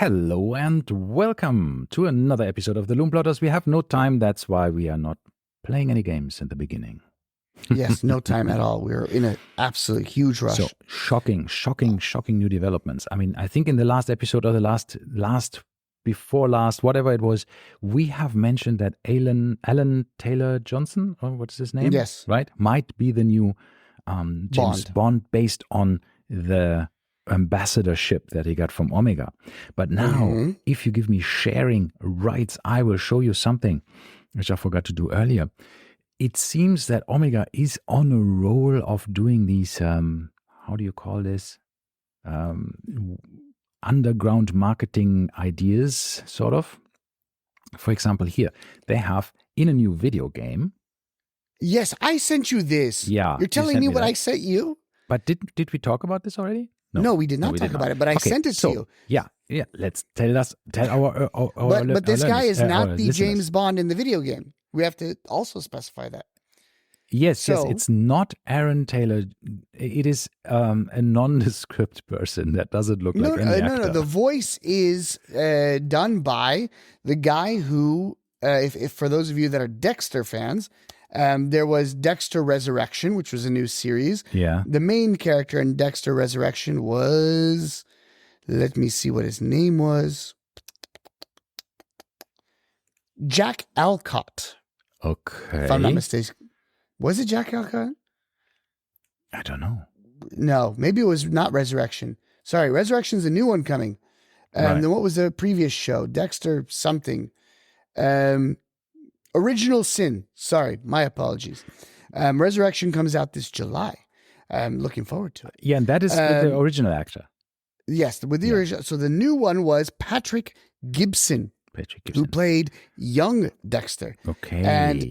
Hello and welcome to another episode of the Lume Plotters. We have no time, that's why we are not playing any games in the beginning. Yes, no time at all. We're in an absolute huge rush. So shocking new developments. I mean, I think in the last episode or the last before last, whatever it was, we have mentioned that Alan Taylor Johnson, or what's his name? Yes. Right? Might be the new James Bond based on the ambassadorship that he got from Omega. But now, if you give me sharing rights, I will show you something which I forgot to do earlier. It seems that Omega is on a roll of doing these, how do you call this? Underground marketing ideas, sort of. For example, here, they have in a new video game. Yes, I sent you this. Yeah. You're telling me what I sent you? But did we talk about this already? No, we did not talk about it, but I sent it to you. Yeah. Let's tell our But this guy is not the listeners. James Bond in the video game. We have to also specify that. Yes, it's not Aaron Taylor. It is a nondescript person that doesn't look like any actor. No. The voice is done by the guy who, if for those of you that are Dexter fans, there was Dexter Resurrection, which was a new series. Yeah. The main character in Dexter Resurrection was, let me see what his name was. Jack Alcott. Okay. If I'm not mistaken. Was it Jack Alcott? I don't know. No, maybe it was not Resurrection. Sorry, Resurrection's a new one coming. Right. Then what was the previous show? Dexter something. Original Sin. Sorry, my apologies. Resurrection comes out this July. I'm looking forward to it. Yeah, and that is with the original actor. Yes, with the original. So the new one was Patrick Gibson, who played young Dexter. Okay. And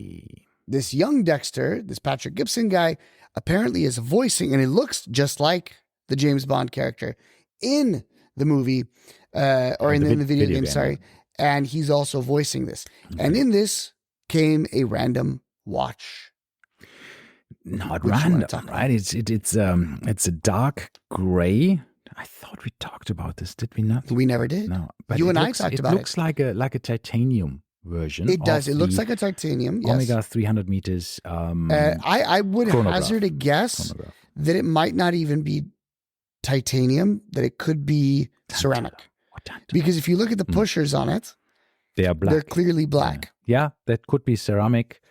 this young Dexter, this Patrick Gibson guy, apparently is voicing, and it looks just like the James Bond character in the movie, or in the video game, sorry. And he's also voicing this. Okay. And in this came a random watch. Not random, right? It's a dark gray. I thought we talked about this, did we not? We never did. No, but you and I talked about it. It looks like a titanium version. It does. It looks like a titanium. Yes. Omega 300 meters. I would hazard a guess that it might not even be titanium, that it could be ceramic. Because if you look at the pushers on it, they are black. They're clearly black. Yeah, that could be ceramic,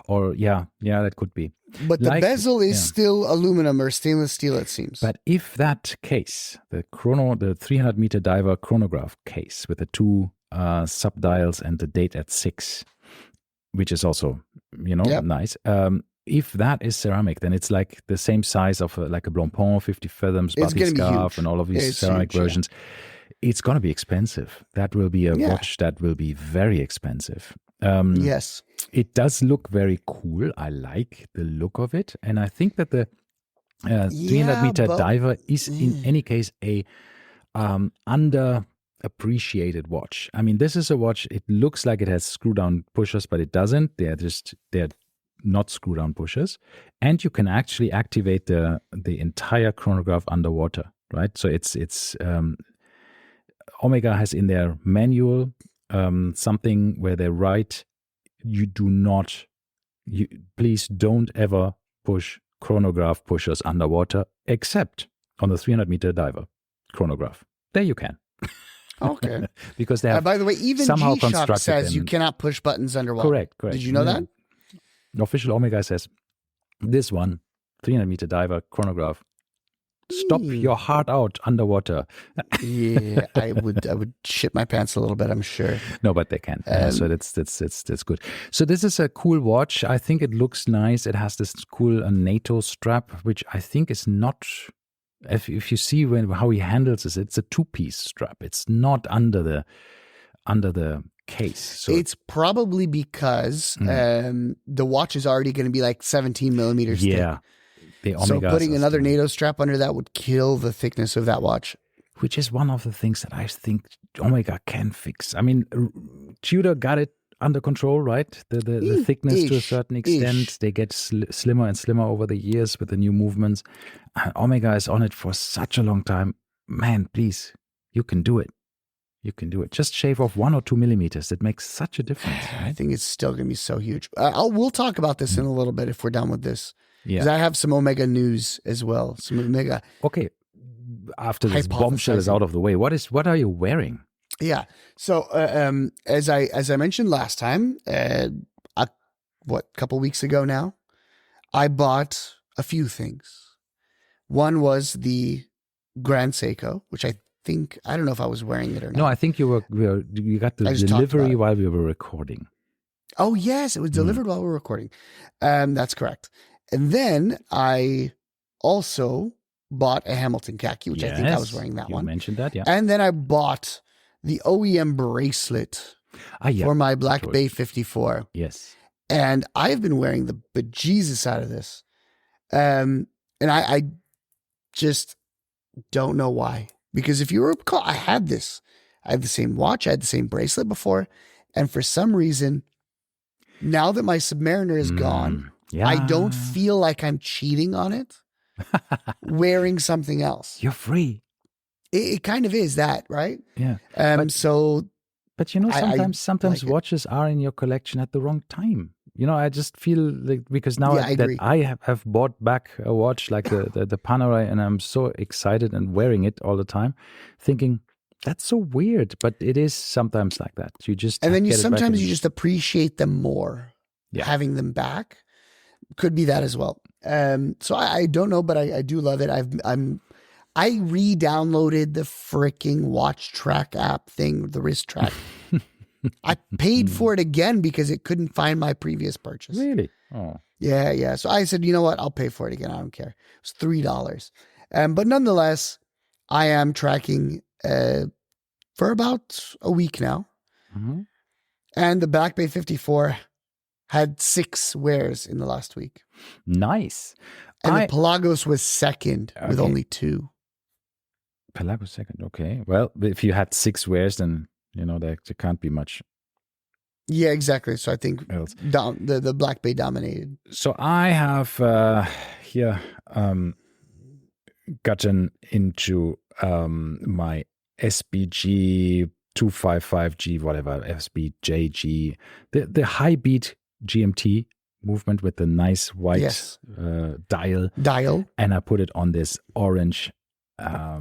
or yeah, that could be. But the bezel is still aluminum or stainless steel, it seems. But if that case, the 300-meter diver chronograph case with the two subdials and the date at 6, which is also, nice. If that is ceramic, then it's like the same size of like a Blancpain 50 fathoms body scarf and all of these ceramic versions. Yeah. It's going to be expensive. That will be a watch that will be very expensive. Yes. It does look very cool. I like the look of it. And I think that the 300-meter diver is in any case a underappreciated watch. I mean, this is a watch, it looks like it has screw-down pushers, but it doesn't. They're not screw-down pushers. And you can actually activate the entire chronograph underwater, right? So it's Omega has in their manual something where they write, please don't ever push chronograph pushers underwater, except on the 300-meter diver chronograph. There you can. Okay. Because they have by the way, even G-Shock says you cannot push buttons underwater. Correct. Did you know that? The official Omega says, this one, 300-meter diver chronograph, stop your heart out underwater. Yeah, I would shit my pants a little bit, I'm sure. No, but they can. So that's good. So this is a cool watch. I think it looks nice. It has this cool NATO strap, which I think is not. If you see how he handles this, it's a 2-piece strap. It's not under the case. So it's probably because the watch is already going to be like 17 millimeters thick. Yeah. So putting another NATO strap under that would kill the thickness of that watch. Which is one of the things that I think Omega can fix. I mean, Tudor got it under control, right? The thickness to a certain extent. They get slimmer and slimmer over the years with the new movements. And Omega is on it for such a long time. Man, please, you can do it. You can do it. Just shave off 1 or 2 millimeters. It makes such a difference. Right? I think it's still going to be so huge. We'll talk about this in a little bit if we're done with this. Because Yeah. I have some Omega news as well. Some Omega. Okay. After this bombshell is out of the way, what are you wearing? Yeah. So as I mentioned last time, couple weeks ago now, I bought a few things. One was the Grand Seiko, which I don't know if I was wearing it or not. No, I think you got the delivery while we were recording. Oh yes, it was delivered while we were recording. That's correct. And then I also bought a Hamilton khaki, which I think I was wearing that one. You mentioned that, yeah. And then I bought the OEM bracelet for my Black Bay 54. Yes. And I've been wearing the bejesus out of this. And I just don't know why. Because if you recall, I had this. I had the same watch. I had the same bracelet before. And for some reason, now that my Submariner is gone, I don't feel like I'm cheating on it wearing something else. You're free. It kind of is that, right? Yeah. But you know, sometimes watches are in your collection at the wrong time. You know, I just feel like, because now that I have bought back a watch like the Panerai, and I'm so excited and wearing it all the time, thinking that's so weird, but it is sometimes like that. You just and then sometimes you just appreciate them more. Yeah. Having them back could be that as well. So I don't know, but I do love it. I re-downloaded the freaking watch track app thing, the wrist track. I paid for it again because it couldn't find my previous purchase. Really? Oh. Yeah. So I said, you know what? I'll pay for it again. I don't care. It was $3. But nonetheless, I am tracking for about a week now. Mm-hmm. And the Black Bay 54 had 6 wears in the last week. Nice. And the Pelagos was second with only 2. Pelagos second. Okay. Well, if you had 6 wears, then you know there can't be much. Yeah, exactly. So I think the Black Bay dominated. So I have here gotten into my SBG 255G, whatever, SBJG, the high beat GMT movement with the nice white dial. And I put it on this orange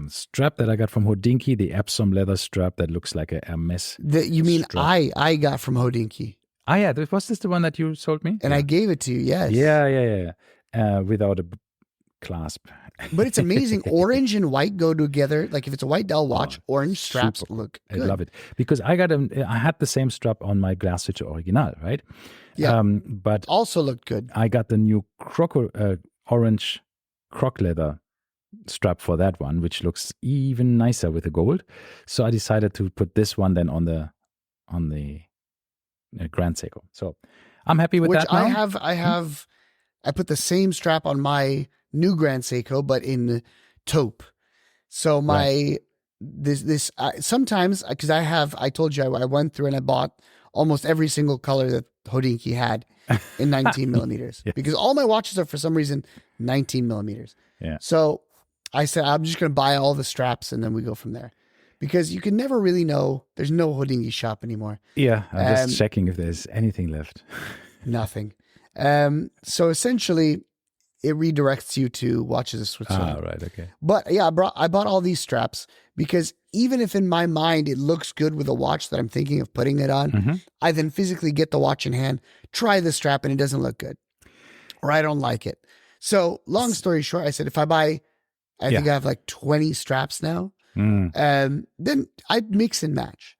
strap that I got from Hodinkee, the Epsom leather strap that looks like a Hermes. You mean strap. I got from Hodinkee? Ah, yeah. Was this the one that you sold me? And I gave it to you, yes. Yeah. Without a clasp. But it's amazing. Orange and white go together. Like if it's a white dial watch, orange straps look good. I love it. Because I had the same strap on my Glass Switcher Original, right? Yeah. But also looked good. I got the new orange croc leather strap for that one, which looks even nicer with the gold. So I decided to put this one then on the Grand Seiko. So I'm happy with that now. I put the same strap on my new Grand Seiko, but in taupe. So sometimes, because I told you I went through and I bought almost every single color that Hodinkee had in 19 millimeters, because all my watches are for some reason 19 millimeters. Yeah. So I said, I'm just going to buy all the straps and then we go from there, because you can never really know. There's no Hodinkee shop anymore. Yeah. I'm just checking if there's anything left. Nothing. So essentially it redirects you to Watches of Switzerland. Ah, right. Okay. But yeah, I bought all these straps because even if in my mind it looks good with a watch that I'm thinking of putting it on, I then physically get the watch in hand, try the strap, and it doesn't look good, or I don't like it. So long story short, I said, if I buy, I think I have like 20 straps now, then I'd mix and match.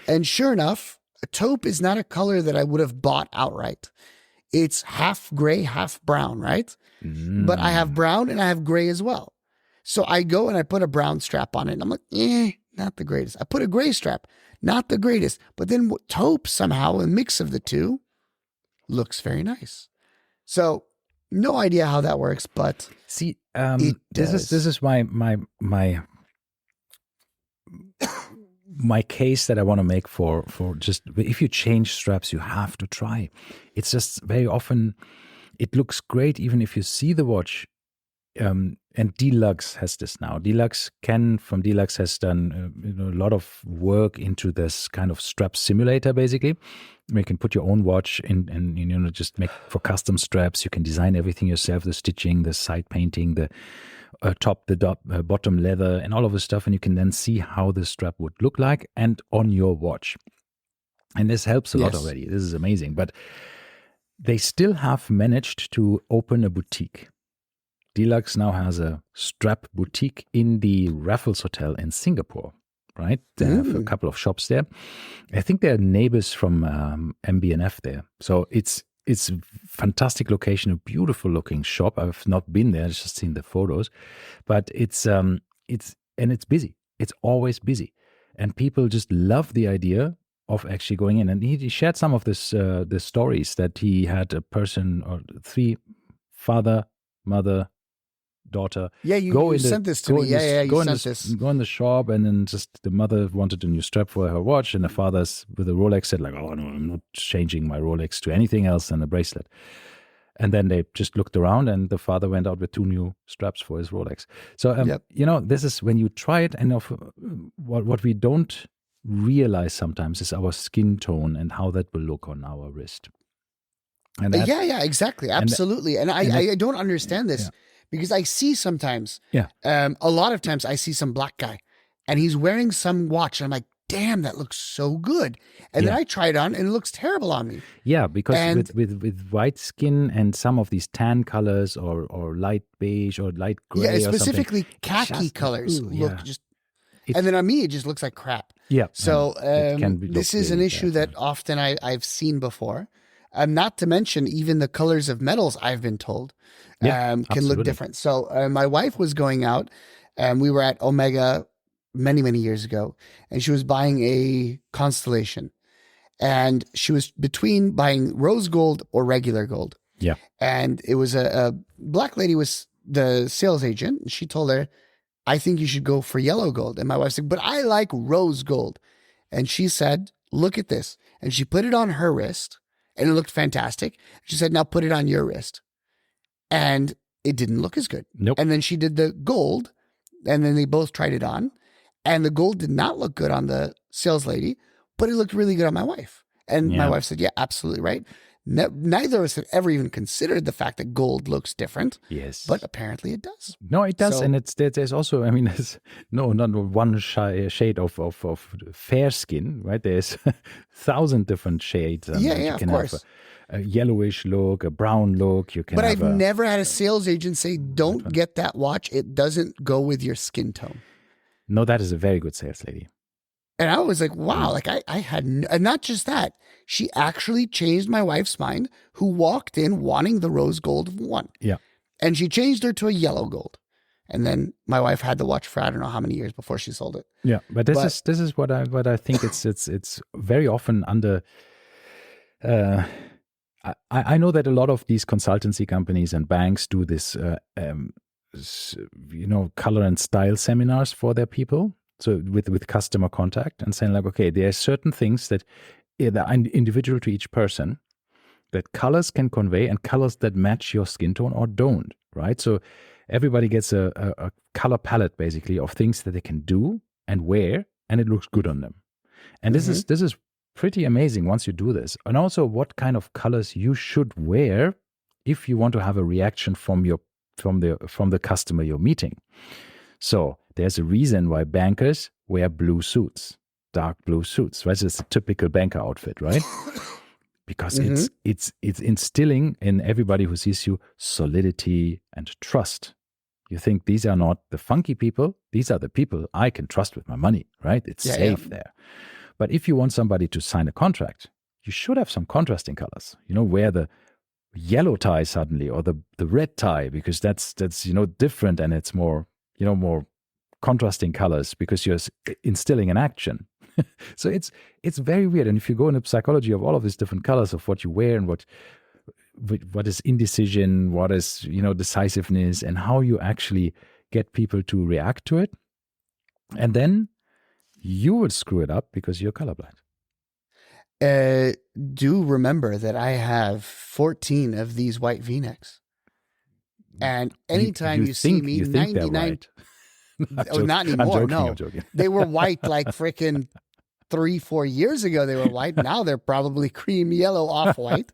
And sure enough, a taupe is not a color that I would have bought outright. It's half gray, half brown, right? But I have brown and I have gray as well. So I go and I put a brown strap on it. And I'm like, not the greatest. I put a gray strap, not the greatest. But then taupe somehow, a mix of the two, looks very nice. So no idea how that works, but see, this is my case that I want to make for just, if you change straps, you have to try. It's just very often it looks great even if you see the watch and Deluxe has this now. Ken from Deluxe has done a lot of work into this kind of strap simulator, basically. You can put your own watch in and just make for custom straps. You can design everything yourself, the stitching, the side painting, the top, the bottom leather, and all of this stuff. And you can then see how the strap would look like and on your watch. And this helps a lot already. This is amazing. But they still have managed to open a boutique. Deluxe now has a strap boutique in the Raffles Hotel in Singapore, right? They have a couple of shops there. I think they're neighbors from MB&F there. So it's fantastic location, a beautiful looking shop. I've not been there, I've just seen the photos. But it's busy. It's always busy. And people just love the idea of actually going in. And he shared some of the stories that he had a person or three, father, mother, daughter. Yeah, you sent this to me. You sent this. Go in the shop, and then just the mother wanted a new strap for her watch, and the father's with a Rolex said like, "Oh no, I'm not changing my Rolex to anything else than a bracelet." And then they just looked around, and the father went out with 2 new straps for his Rolex. So this is when you try it, and what we don't realize sometimes is our skin tone and how that will look on our wrist. And exactly, absolutely. And I don't understand this. Because I see sometimes, a lot of times I see some black guy and he's wearing some watch and I'm like, damn, that looks so good. And then I try it on and it looks terrible on me. Yeah, because with white skin and some of these tan colors or light beige or light gray or specifically khaki colors look just, and then on me, it just looks like crap. Yeah. So this is an issue that often I've seen before. Not to mention even the colors of metals, I've been told, can look different. So my wife was going out, and we were at Omega many, many years ago, and she was buying a Constellation. And she was between buying rose gold or regular gold. Yeah. And it was a black lady was the sales agent. And she told her, I think you should go for yellow gold. And my wife said, but I like rose gold. And she said, look at this. And she put it on her wrist. And it looked fantastic. She said, now put it on your wrist. And it didn't look as good. Nope. And then she did the gold, and then they both tried it on. And the gold did not look good on the sales lady, but it looked really good on my wife. And my wife said, yeah, absolutely right. Neither of us had ever even considered the fact that gold looks different. Yes. But apparently it does. No, it does. So, and there's also, I mean, there's not one shade of fair skin, right? There's 1,000 different shades. You can of course. Have a yellowish look, a brown look. You can. But I've never had a sales agent say, don't get that watch. It doesn't go with your skin tone. No, that is a very good sales lady. And I was like, wow, like I had, and not just that, she actually changed my wife's mind, who walked in wanting the rose gold one. Yeah. And she changed her to a yellow gold. And then my wife had the watch for I don't know how many years before she sold it. Yeah. But this is what I think it's very often under, I know that a lot of these consultancy companies and banks do this, color and style seminars for their people. So with customer contact and saying like, okay, there are certain things that are individual to each person that colors can convey and colors that match your skin tone or don't, right? So everybody gets a color palette basically of things that they can do and wear, and it looks good on them. And this is pretty amazing once you do this. And also what kind of colors you should wear if you want to have a reaction from the customer you're meeting. So there's a reason why bankers wear blue suits, dark blue suits, right? It's a typical banker outfit, right? Because it's instilling in everybody who sees you solidity and trust. You think these are not the funky people, these are the people I can trust with my money, right? It's safe there. But if you want somebody to sign a contract, you should have some contrasting colors. Wear the yellow tie suddenly or the red tie, because that's different, and it's more more contrasting colors because you're instilling an action. So it's very weird. And if you go into psychology of all of these different colors of what you wear and what is indecision, what is decisiveness, and how you actually get people to react to it, and then you would screw it up because you're colorblind. Do remember that I have 14 of these white V-necks. And anytime you see me, you think they're 99, white. not anymore. I'm joking. They were white like freaking 3-4 years ago. They were white. Now they're probably cream yellow, off white.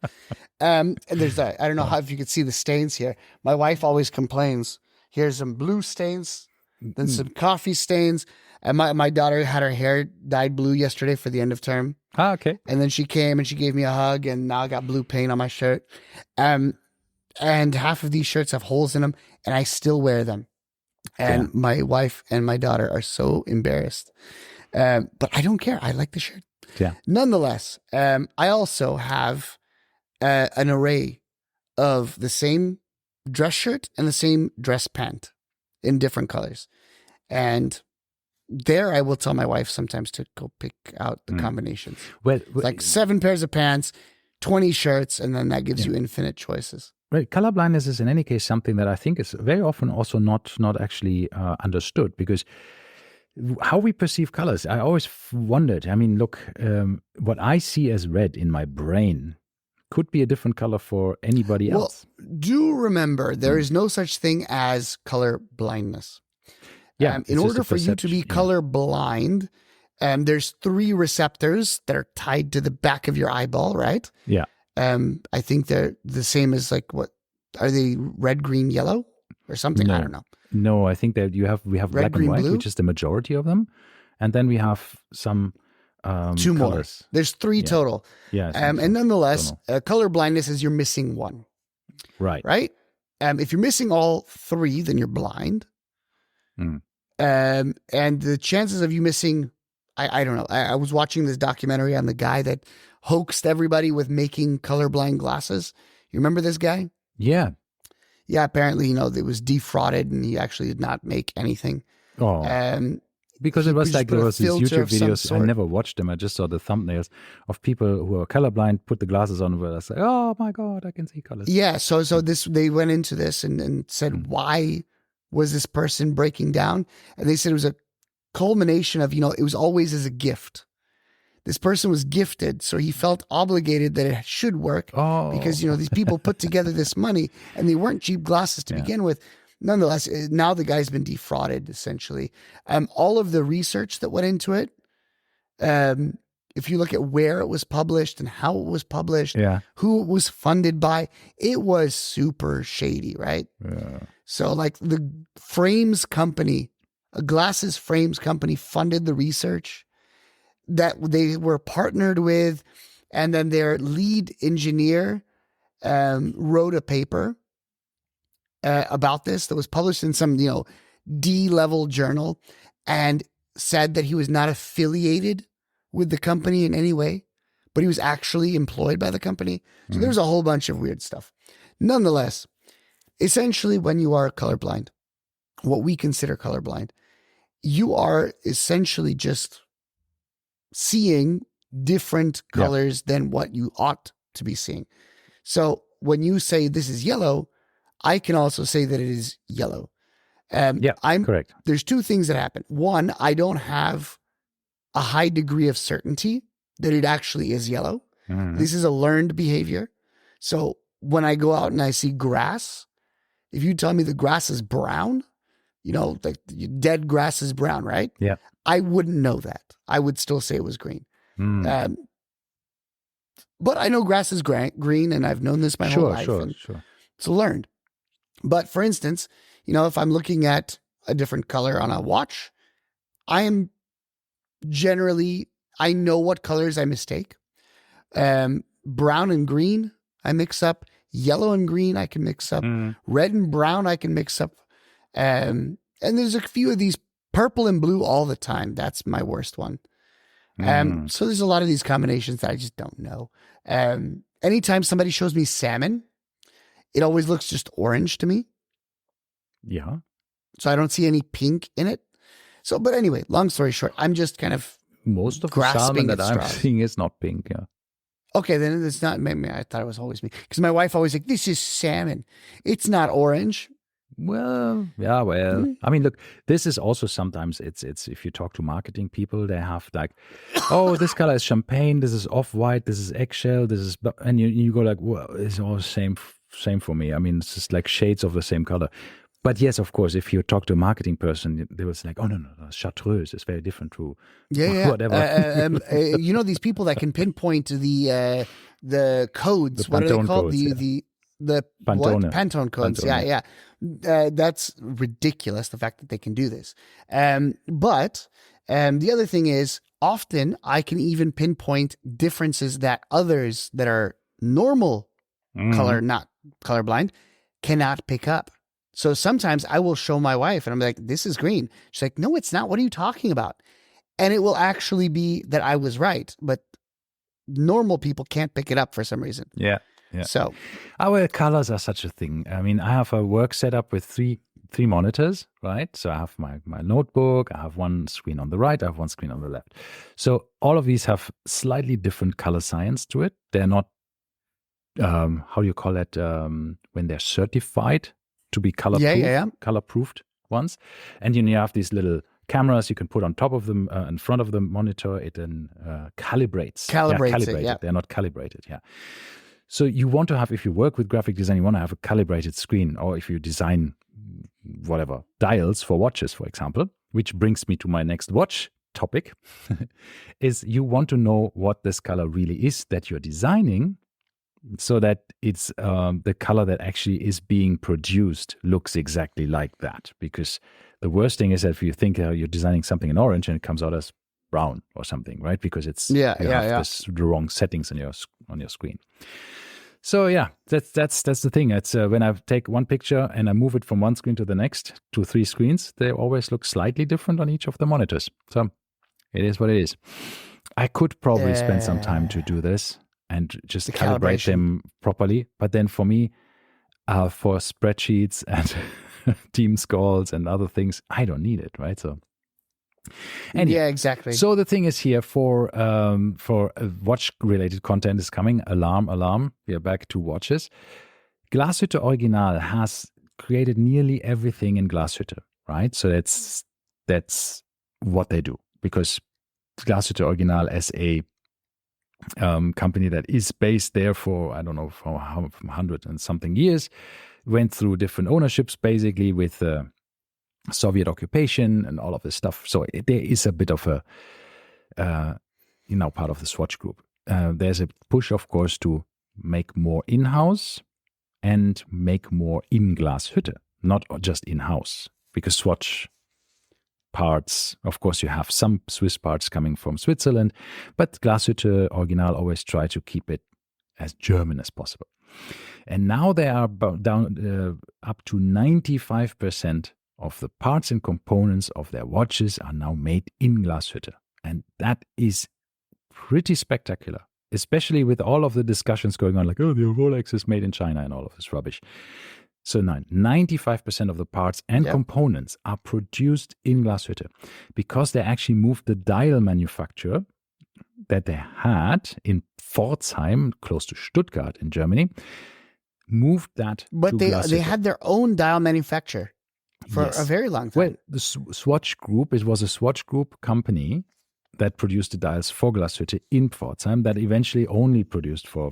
And there's I don't know if you could see the stains here. My wife always complains. Here's some blue stains, then some coffee stains. And my daughter had her hair dyed blue yesterday for the end of term. Ah, okay. And then she came and she gave me a hug, and now I got blue paint on my shirt. And half of these shirts have holes in them, and I still wear them. And my wife and my daughter are so embarrassed. But I don't care. I like the shirt. Yeah. Nonetheless, I also have an array of the same dress shirt and the same dress pant in different colors. And there I will tell my wife sometimes to go pick out the combinations. Well, like 7 pairs of pants, 20 shirts, and then that gives you infinite choices. Right. Color blindness is in any case something that I think is very often also not actually understood, because how we perceive colors, I always wondered. I mean, look, what I see as red in my brain could be a different color for anybody else. Well, do remember, there is no such thing as color blindness. Yeah. In order for you to be color blind, there's 3 receptors that are tied to the back of your eyeball, right? Yeah. I think they're the same as like, what are they, red, green, yellow or something? No. I don't know. No, I think that we have Red, black green, and white, blue? which is the majority of them, and then we have some 2 more. colors. There's 3 total. Yeah. And nonetheless, color blindness is you're missing one. Right. Right. If you're missing all 3, then you're blind. And the chances of you missing, I don't know. I was watching this documentary on the guy that hoaxed everybody with making colorblind glasses. You remember this guy? Yeah. Yeah, apparently, it was defrauded and he actually did not make anything. Oh. Because it was like there was these YouTube videos. I never watched them. I just saw the thumbnails of people who are colorblind, put the glasses on, and were like, "Oh my God, I can see colors." Yeah. So they went into this and said, why was this person breaking down? And they said it was a culmination of, it was always as a gift. This person was gifted, so he felt obligated that it should work because, these people put together this money and they weren't cheap glasses to begin with. Nonetheless, now the guy's been defrauded, essentially. All of the research that went into it, if you look at where it was published and how it was published, who it was funded by, it was super shady, right? Yeah. So like the frames company, a glasses frames company funded the research that they were partnered with, and then their lead engineer wrote a paper about this that was published in some, D-level journal, and said that he was not affiliated with the company in any way, but he was actually employed by the company. So there's a whole bunch of weird stuff. Nonetheless, essentially, when you are colorblind, what we consider colorblind, you are essentially just seeing different colors than what you ought to be seeing. So when you say this is yellow, I can also say that it is yellow. I'm correct. There's 2 things that happen. One, I don't have a high degree of certainty that it actually is yellow. This is a learned behavior. So when I go out and I see grass, if you tell me the grass is brown, like dead grass is brown, right? Yeah. I wouldn't know that. I would still say it was green. But I know grass is green, and I've known this my whole life. Sure. It's learned. But for instance, if I'm looking at a different color on a watch, I know what colors I mistake. Brown and green, I mix up. Yellow and green, I can mix up. Red and brown, I can mix up. And there's a few of these, purple and blue all the time. That's my worst one. So there's a lot of these combinations that I just don't know. Anytime somebody shows me salmon, it always looks just orange to me. Yeah. So I don't see any pink in it. So, but anyway, long story short, I'm just kind of most of the salmon that I'm seeing is not pink. Yeah. Okay, then it's not. Maybe I thought it was always me, because my wife always like, this is salmon. It's not orange. Well, yeah, I mean, look, this is also sometimes it's if you talk to marketing people, they have like, oh, this color is champagne, this is off-white, this is eggshell, this is, and you go like, well, it's all the same same for me. I mean, it's just like shades of the same color. But yes, of course, if you talk to a marketing person, they was like, oh, no, chartreuse is very different to whatever. These people that can pinpoint the codes. The what are they Pantone called? codes, The Pantone. what? Pantone codes. Pantone, yeah. That's ridiculous, the fact that they can do this. But the other thing is, often I can even pinpoint differences that others that are normal color, not colorblind, cannot pick up. So sometimes I will show my wife and I'm like, this is green. She's like, no, it's not. What are you talking about? And it will actually be that I was right, but normal people can't pick it up for some reason. Yeah. So our colors are such a thing. I mean, I have a work setup with three monitors, right? So I have my notebook, I have one screen on the right, I have one screen on the left. So all of these have slightly different color science to it. They're not, how do you call it, when they're certified to be color-proofed ones. And you have these little cameras you can put on top of them, in front of the monitor. It then calibrates. Calibrates. They're not calibrated, So you want to have, if you work with graphic design, you want to have a calibrated screen, or if you design whatever, dials for watches, for example, which brings me to my next watch topic, is you want to know what this color really is that you're designing, so that it's the color that actually is being produced looks exactly like that. Because the worst thing is that if you think you're designing something in orange and it comes out as brown or something, right? Because it's the wrong settings on your screen. So that's the thing. It's when I take one picture and I move it from one screen to the next to 3 screens, they always look slightly different on each of the monitors. So it is what it is. I could probably spend some time to do this and just calibrate them properly. But then for me, for spreadsheets and Teams calls and other things, I don't need it, right? So. Anyway, yeah, exactly. So the thing is here for watch-related content is coming. Alarm. We are back to watches. Glashütte Original has created nearly everything in Glashütte, right? So that's what they do, because Glashütte Original as a company that is based there for, I don't know, for 100 and something years, went through different ownerships basically with Soviet occupation and all of this stuff. So there is a bit of a, part of the Swatch group. There's a push, of course, to make more in-house and make more in Glashütte, not just in-house, because Swatch parts, of course, you have some Swiss parts coming from Switzerland, but Glashütte Original always try to keep it as German as possible. And now they are down up to 95% of the parts and components of their watches are now made in Glashütte. And that is pretty spectacular, especially with all of the discussions going on, like, oh, the Rolex is made in China and all of this rubbish. So now 95% of the parts and components are produced in Glashütte, because they actually moved the dial manufacturer that they had in Pforzheim, close to Stuttgart in Germany, moved that but to Glashütte. They had their own dial manufacturer for a very long time. Well, the Swatch Group, it was a Swatch Group company that produced the dials for Glashütte in Pforzheim, that eventually only produced for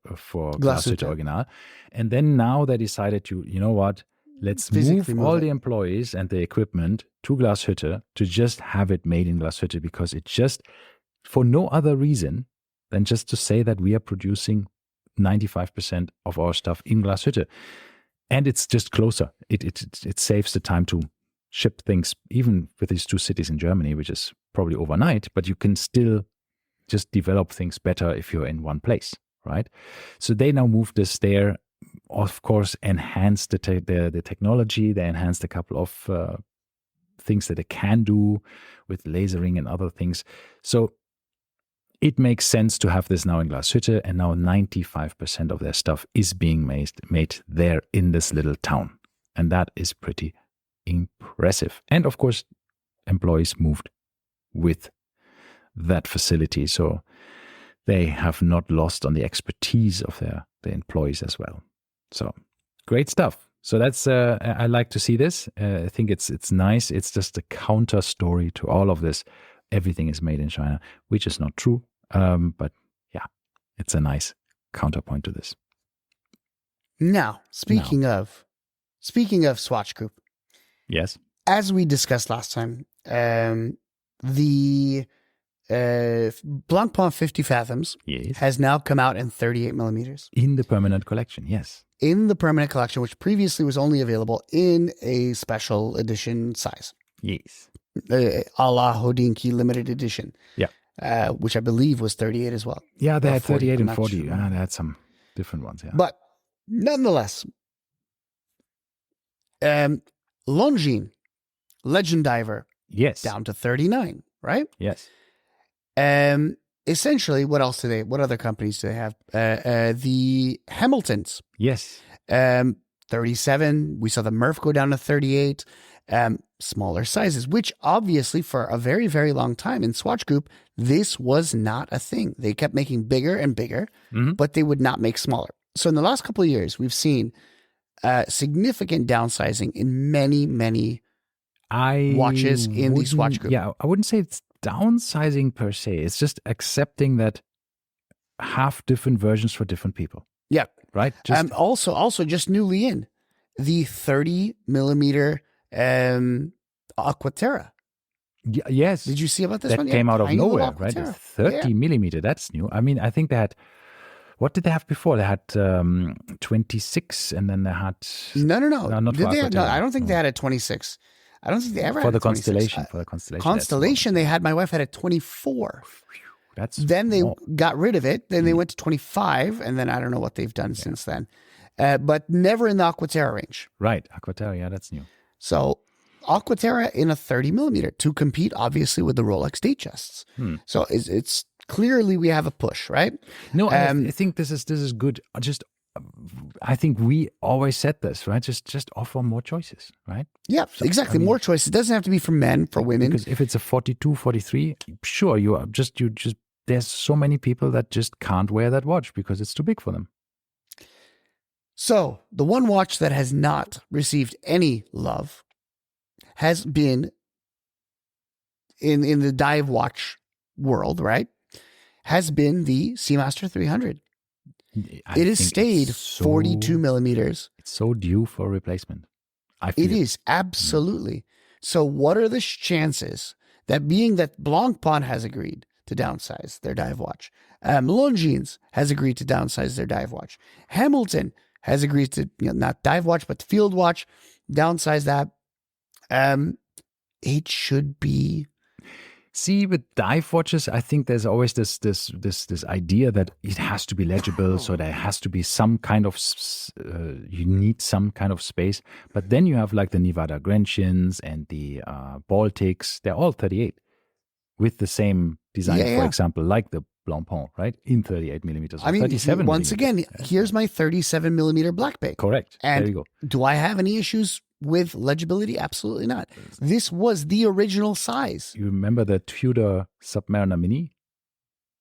Glashütte Original. And then now they decided to, you know what, let's move all the employees and the equipment to Glashütte to just have it made in Glashütte, because it just, for no other reason than just to say that we are producing 95% of our stuff in Glashütte. And it's just closer. It saves the time to ship things, even with these 2 cities in Germany, which is probably overnight, but you can still just develop things better if you're in one place, right? So they now moved this there, of course, enhanced the technology. They enhanced a couple of things that they can do with lasering and other things. So it makes sense to have this now in Glashütte, and now 95% of their stuff is being made there in this little town. And that is pretty impressive. And of course, employees moved with that facility, so they have not lost on the expertise of their employees as well. So great stuff. So that's I like to see this. I think it's nice. It's just a counter story to all of this. Everything is made in China, which is not true. But yeah, it's a nice counterpoint to this. Now, speaking of Swatch Group, Yes. as we discussed last time, the Blancpain 50 Fathoms has now come out in 38 millimeters. In the permanent collection, yes. In the permanent collection, which previously was only available in a special edition size. Yes. A la Hodinkee limited edition. Yeah. Which I believe was 38 as well. Yeah, they had 38 and 40. Sure. They had some different ones, yeah. But nonetheless, Longines, Legend Diver, yes, down to 39, right? Yes. Essentially, what other companies do they have? The Hamiltons. Yes. 37. We saw the Murph go down to 38. Smaller sizes, which obviously for a very, very long time in Swatch Group, this was not a thing. They kept making bigger and bigger, but they would not make smaller. So in the last couple of years, we've seen significant downsizing in many, many watches in the Swatch Group. Yeah, I wouldn't say it's downsizing per se. It's just accepting that have different versions for different people. Yeah. Right? Also just newly in the 30 millimeter Aquaterra. Yes. Did you see about this that one? That came out of nowhere, Aquaterra. right? It's 30 millimeter. That's new. I mean, I think they had, what did they have before? They had 26 and then they had... No. Not did for they Aquaterra. have, no, I don't think they had a 26. I don't think they ever had a a 26. For the Constellation. Constellation, they had, my wife had a 24. Then they got rid of it. Then they went to 25. And then I don't know what they've done since then. But never in the Aquaterra range. Right. Aquaterra, yeah, that's new. So Aquaterra in a 30 millimeter to compete, obviously, with the Rolex Datechests. So it's clearly we have a push, right? No, I think this is good. I think we always said this, right? Just offer more choices, right? Yeah, so, exactly. More choices. It doesn't have to be for men, for women. Because if it's a 42, 43, sure, you just there's so many people that just can't wear that watch because it's too big for them. So the one watch that has not received any love has been in the dive watch world, right? Has been the Seamaster 300. It has stayed 42 millimeters. It's so due for replacement. It is, absolutely. So what are the chances that, being that Blancpain has agreed to downsize their dive watch, Longines has agreed to downsize their dive watch, Hamilton has agreed to, not dive watch, but field watch, downsize that. It should be. See, with dive watches, I think there's always this idea that it has to be legible, so there has to be some kind of, you need some kind of space. But then you have like the Nevada Gentians and the Baltics, they're all 38 with the same design, for example, like the Blancpain, right? In 38 millimeters. I mean, 37 once again, here's my 37 millimeter black bay. Correct. And there you go. Do I have any issues with legibility? Absolutely not. This was the original size. You remember the Tudor Submariner Mini?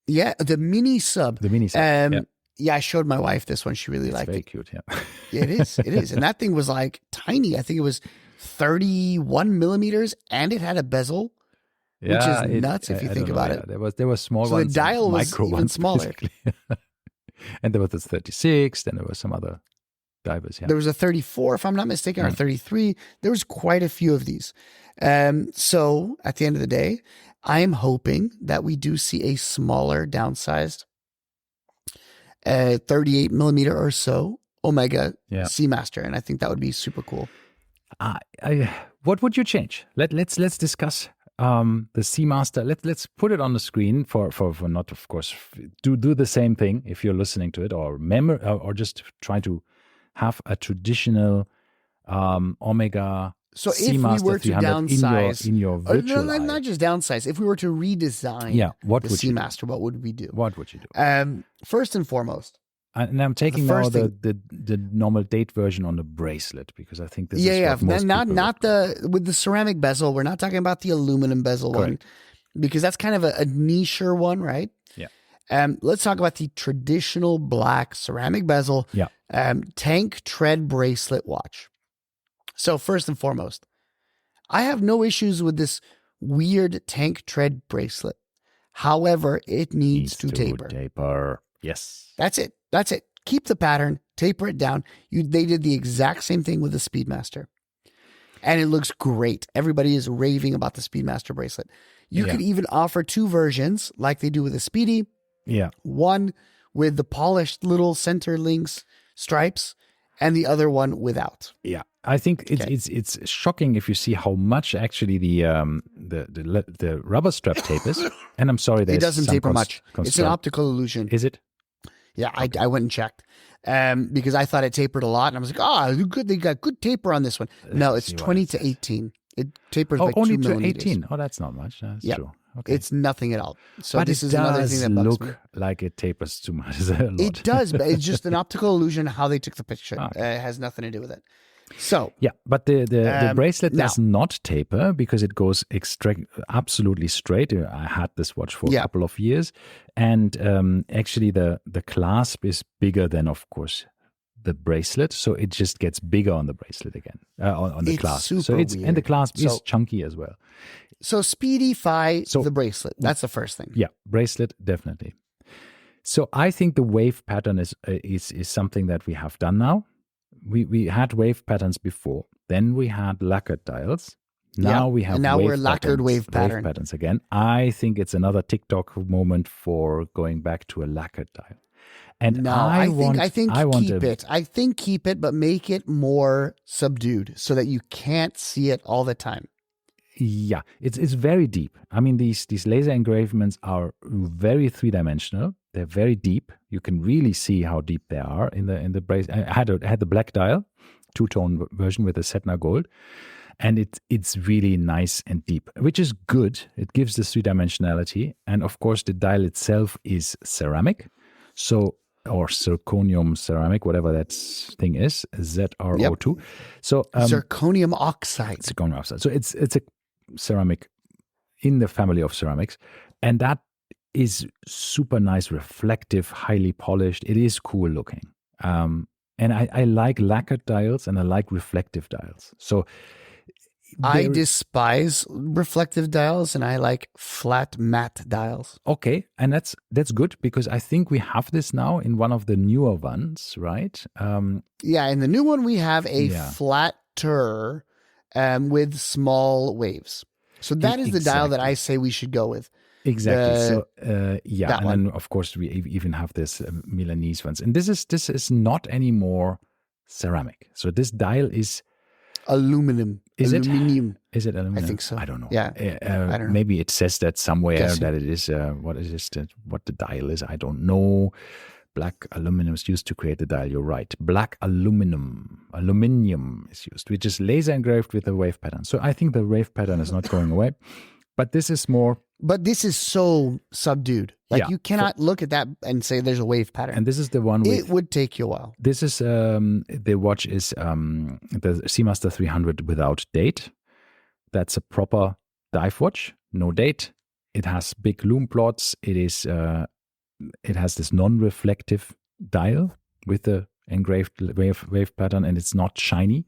Yeah, the mini sub. The mini sub. Yeah, I showed my wife this one. She really liked it. Very cute, yeah. Yeah, it is. It is. And that thing was like tiny. I think it was 31 millimeters and it had a bezel. Which is nuts if you think about it. There was small so ones. So the dial was even smaller. And there was this 36, then there was some other divers. Yeah. There was a 34, if I'm not mistaken, or 33. There was quite a few of these. So at the end of the day, I am hoping that we do see a smaller, downsized 38 millimeter or so Omega Seamaster. And I think that would be super cool. What would you change? Let's discuss the Seamaster. Let's put it on the screen for not, of course, do the same thing if you're listening to it, or just try to have a traditional Omega. So Seamaster if we were to downsize in your virtual eye. not just downsize, if we were to redesign the Seamaster, what would we do? What would you do? First and foremost. And I'm taking now the normal date version on the bracelet because I think this is what most not with the ceramic bezel. We're not talking about the aluminum bezel one because that's kind of a nicher one, right? Yeah. Let's talk about the traditional black ceramic bezel tank tread bracelet watch. So first and foremost, I have no issues with this weird tank tread bracelet. However, it needs to taper. Yes. That's it. Keep the pattern, taper it down. They did the exact same thing with the Speedmaster. And it looks great. Everybody is raving about the Speedmaster bracelet. You could even offer 2 versions like they do with the Speedy. Yeah. One with the polished little center links stripes and the other one without. Yeah. I think it's shocking if you see how much actually the rubber strap tapers. And I'm sorry, it doesn't taper much. It's an optical illusion. Is it? Yeah, okay. I went and checked because I thought it tapered a lot, and I was like, good, they got good taper on this one. No, it's 20 to 18. It tapers by 2 millimeters. Only to 18. Oh, that's not much. That's true. Okay. It's nothing at all. So but this is another thing that bugs me. Like it tapers too much. It does, but it's just an optical illusion how they took the picture. Okay. It has nothing to do with it. So yeah, but the bracelet does not taper because it goes absolutely straight. I had this watch for a couple of years, and actually the clasp is bigger than, of course, the bracelet, so it just gets bigger on the bracelet again on the clasp. So it's weird. And the clasp is chunky as well. So Speedify the bracelet. That's the first thing. Yeah, bracelet definitely. So I think the wave pattern is something that we have done now. We had wave patterns before. Then we had lacquered dials. Now we have we're lacquered wave patterns again. I think it's another TikTok moment for going back to a lacquered dial. And no, I think keep it, but make it more subdued so that you can't see it all the time. Yeah, it's very deep. I mean, these laser engravements are very 3-dimensional. They're very deep. You can really see how deep they are in the brace. I had the black dial, 2-tone version with the Setna gold, and it's really nice and deep, which is good. It gives the 3-dimensionality, and of course, the dial itself is ceramic, or zirconium ceramic, whatever that thing is, ZrO2. Yep. So zirconium oxide. Zirconium oxide. So it's a ceramic in the family of ceramics, and that is super nice, reflective, highly polished. It is cool looking, and I like lacquered dials and I like reflective dials. So I despise reflective dials and I like flat matte dials. Okay, and that's good because I think we have this now in one of the newer ones, right? Yeah, in the new one we have a flatter with small waves. So that is the dial that I say we should go with. Exactly. And then of course we even have this Milanese ones, and this is not anymore ceramic. So this dial is aluminum. Is aluminum. Is it aluminum? I think so. I don't know. Yeah, I don't know. Maybe it says that somewhere that it is. What is this? What the dial is? I don't know. Black aluminum is used to create the dial. You're right. Black aluminium is used, which is laser engraved with a wave pattern. So I think the wave pattern is not going away, but this is more. But this is so subdued. Like you cannot look at that and say there's a wave pattern. And this is the one it would take you a while. This is the watch is the Seamaster 300 without date. That's a proper dive watch, no date. It has big lume plots. It has this non-reflective dial with the engraved wave pattern, and it's not shiny.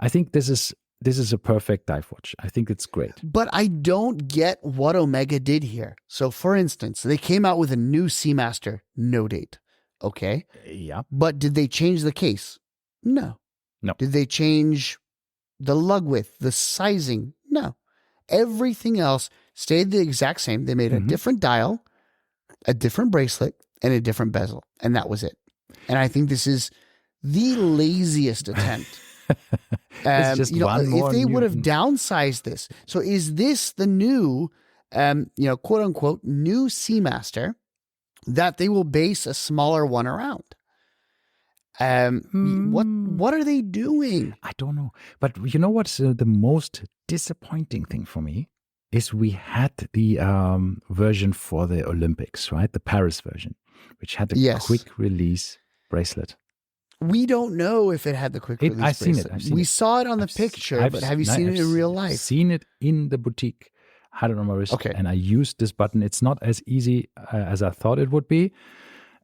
I think this is a perfect dive watch. I think it's great. But I don't get what Omega did here. So, for instance, they came out with a new Seamaster, no date. Okay. Yeah. But did they change the case? No. Did they change the lug width, the sizing? No. Everything else stayed the exact same. They made a different dial, a different bracelet, and a different bezel. And that was it. And I think this is the laziest attempt. It's just one more if they would have downsized this. So is this the new, quote unquote, new Seamaster that they will base a smaller one around? What are they doing? I don't know. But you know what's the most disappointing thing for me is we had the version for the Olympics, right? The Paris version, which had the quick release bracelet. We don't know if it had the quick release bracelet. I've seen we it. saw it on the picture, but have you seen it in real life? I've seen it in the boutique. I had it on my wrist, okay. And I used this button. It's not as easy as I thought it would be,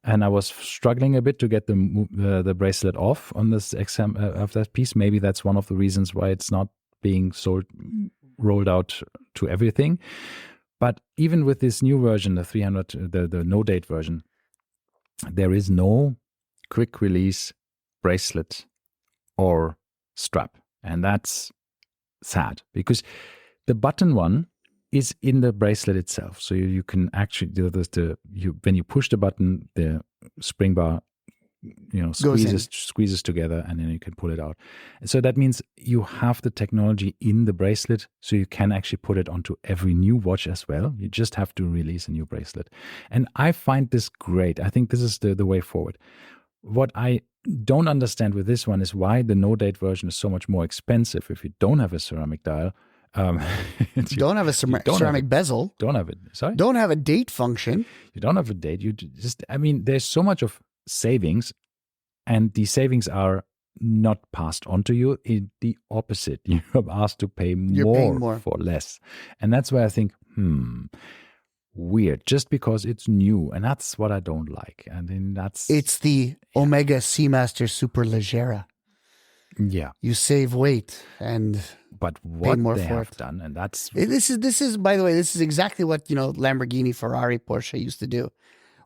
and I was struggling a bit to get the bracelet off on this exam of that piece. Maybe that's one of the reasons why it's not being rolled out to everything. But even with this new version, the 300, the no date version, there is no quick release bracelet or strap. And that's sad because the button one is in the bracelet itself. So you can actually do this, when you push the button, the spring bar squeezes together, and then you can pull it out. And so that means you have the technology in the bracelet, so you can actually put it onto every new watch as well. You just have to release a new bracelet. And I find this great. I think this is the way forward. What I don't understand with this one is why the no-date version is so much more expensive if you don't have a ceramic dial. Don't have a ceramic bezel. Don't have it. Sorry? Don't have a date function. You don't have a date. You just, there's so much of savings, and the savings are not passed on to you. In the opposite, you are asked to pay more for less. And that's why I think, weird, just because it's new. And that's what I don't like. And then it's the Omega Seamaster Superleggera. Yeah. You save weight and but what pay more they for have it. done, and that's this is by the way, this is exactly what Lamborghini, Ferrari, Porsche used to do.